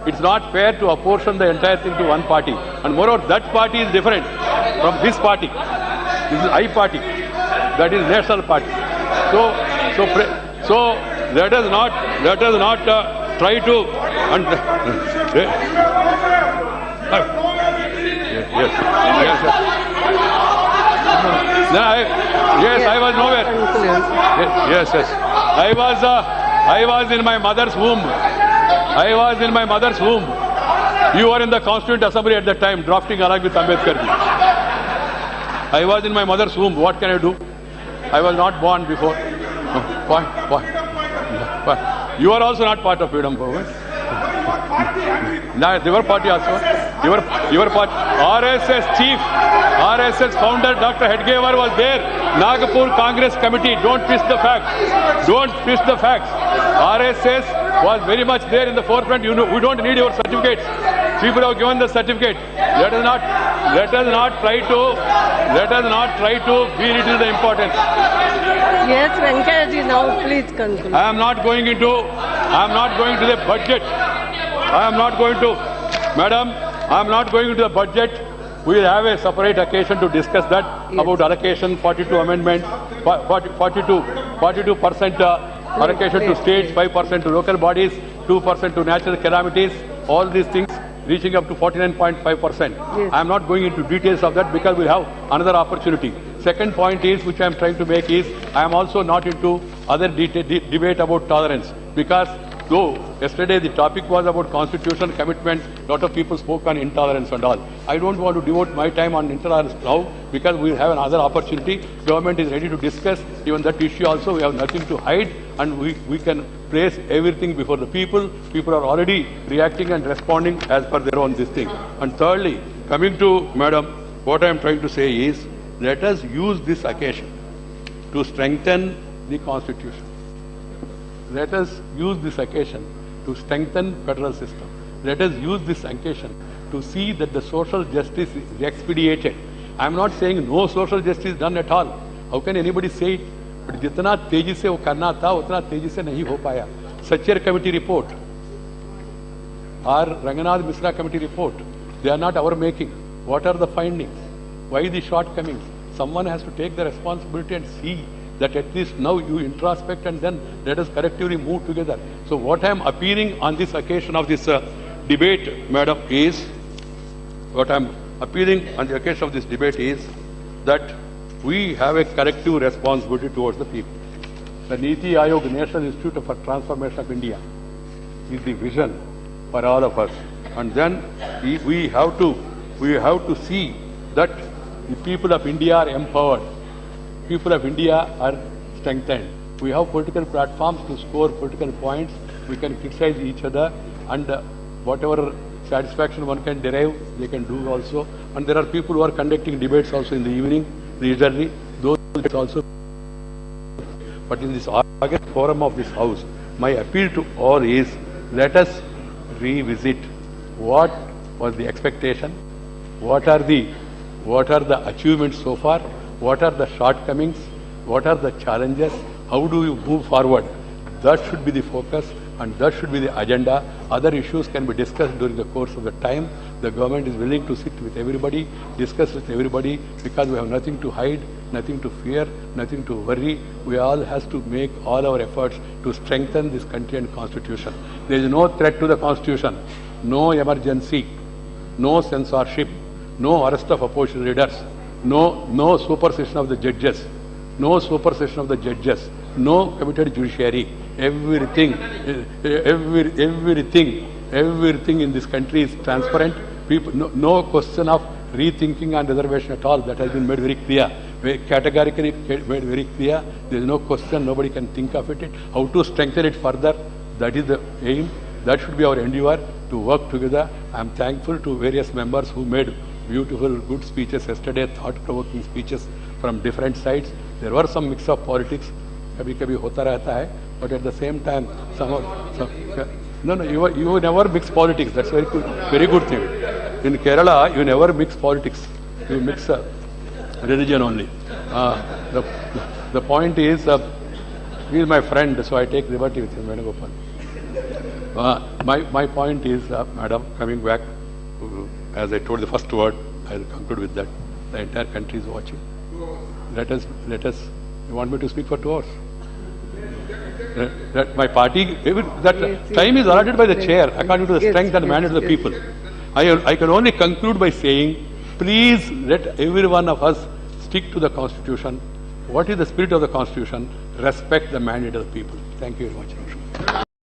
It's not fair to apportion the entire thing to one party. And moreover, that party is different from this party. This is I party. That is national party. So let us not try to. Yes. I was nowhere. Yes. I was in my mother's womb. You were in the Constituent Assembly at that time, drafting along with Ambedkar. I was in my mother's womb. What can I do? I was not born before. Point. You are also not part of freedom movement. No, your party also. Your party. RSS founder Dr. Hedgewar was there. Nagpur Congress Committee. Don't twist the facts. RSS was very much there in the forefront. You know, we don't need your certificates. People have given the certificate. Let us not try to belittle the importance. Yes, Venkataji, now please conclude. I am not going to the budget. Madam, I am not going into the budget. We will have a separate occasion to discuss that, yes, about allocation, 42 amendment, 42% allocation to states, 5% to local bodies, 2% to natural calamities, all these things reaching up to 49.5%. Yes. I am not going into details of that because we have another opportunity. Second point is, which I am trying to make is, I am also not into other debate about tolerance, because though yesterday the topic was about constitutional commitment, lot of people spoke on intolerance and all. I don't want to devote my time on intolerance now, because we will have another opportunity. Government is ready to discuss even that issue also. We have nothing to hide, and we can place everything before the people. People are already reacting and responding as per their own this thing. And thirdly, coming to Madam, what I am trying to say is, let us use this occasion to strengthen the Constitution. Let us use this occasion to strengthen federal system. Let us use this occasion to see that the social justice is expedited. I am not saying no social justice done at all. How can anybody say it? But जितना तेजी से वो करना था, उतना तेजी से नहीं हो पाया. Sachar committee report, or Ranganath Misra committee report, they are not our making. What are the findings? Why the shortcomings? Someone has to take the responsibility and see that at least now you introspect, and then let us collectively move together. So what I am appealing on this occasion of this debate, Madam, is, what I am appealing on the occasion of this debate is that we have a collective responsibility towards the people. The Niti Aayog, National Institute for Transformation of India, is the vision for all of us. And then we have to see that the people of India are empowered. People of India are strengthened. We have political platforms to score political points. We can criticize each other, and whatever satisfaction one can derive, they can do also. And there are people who are conducting debates also in the evening, leisurely. Those also. But in this August forum of this House, my appeal to all is, let us revisit what was the expectation, what are the achievements so far, what are the shortcomings, what are the challenges, how do you move forward? That should be the focus. and that should be the agenda. Other issues can be discussed during the course of the time. The government is willing to sit with everybody, discuss with everybody, because we have nothing to hide, nothing to fear, nothing to worry. We all has to make all our efforts to strengthen this country and constitution. There is no threat to the constitution, no emergency, no censorship, no arrest of opposition leaders, no supersession of the judges, no supersession of the judges, no committed judiciary. Everything in this country is transparent. People, no question of rethinking and reservation at all. That has been made very clear, categorically made very clear. There is no question. Nobody can think of it. How to strengthen it further? That is the aim. That should be our endeavor, to work together. I am thankful to various members who made beautiful, good speeches yesterday, thought-provoking speeches from different sides. There were some mix of politics. कभी-कभी होता रहता है, but at the same time, you never mix politics. That's very good thing. In Kerala, you never mix politics. You mix religion only. The point is, he is my friend, so I take liberty with him, Venugopal. My point is, madam, coming back, as I told the first word, I will conclude with that. The entire country is watching. Let us. You want me to speak for 2 hours? That my party, that time is allotted by the chair according to the strength and mandate of the people. I can only conclude by saying, please let every one of us stick to the Constitution. What is the spirit of the Constitution? Respect the mandate of the people. Thank you very much.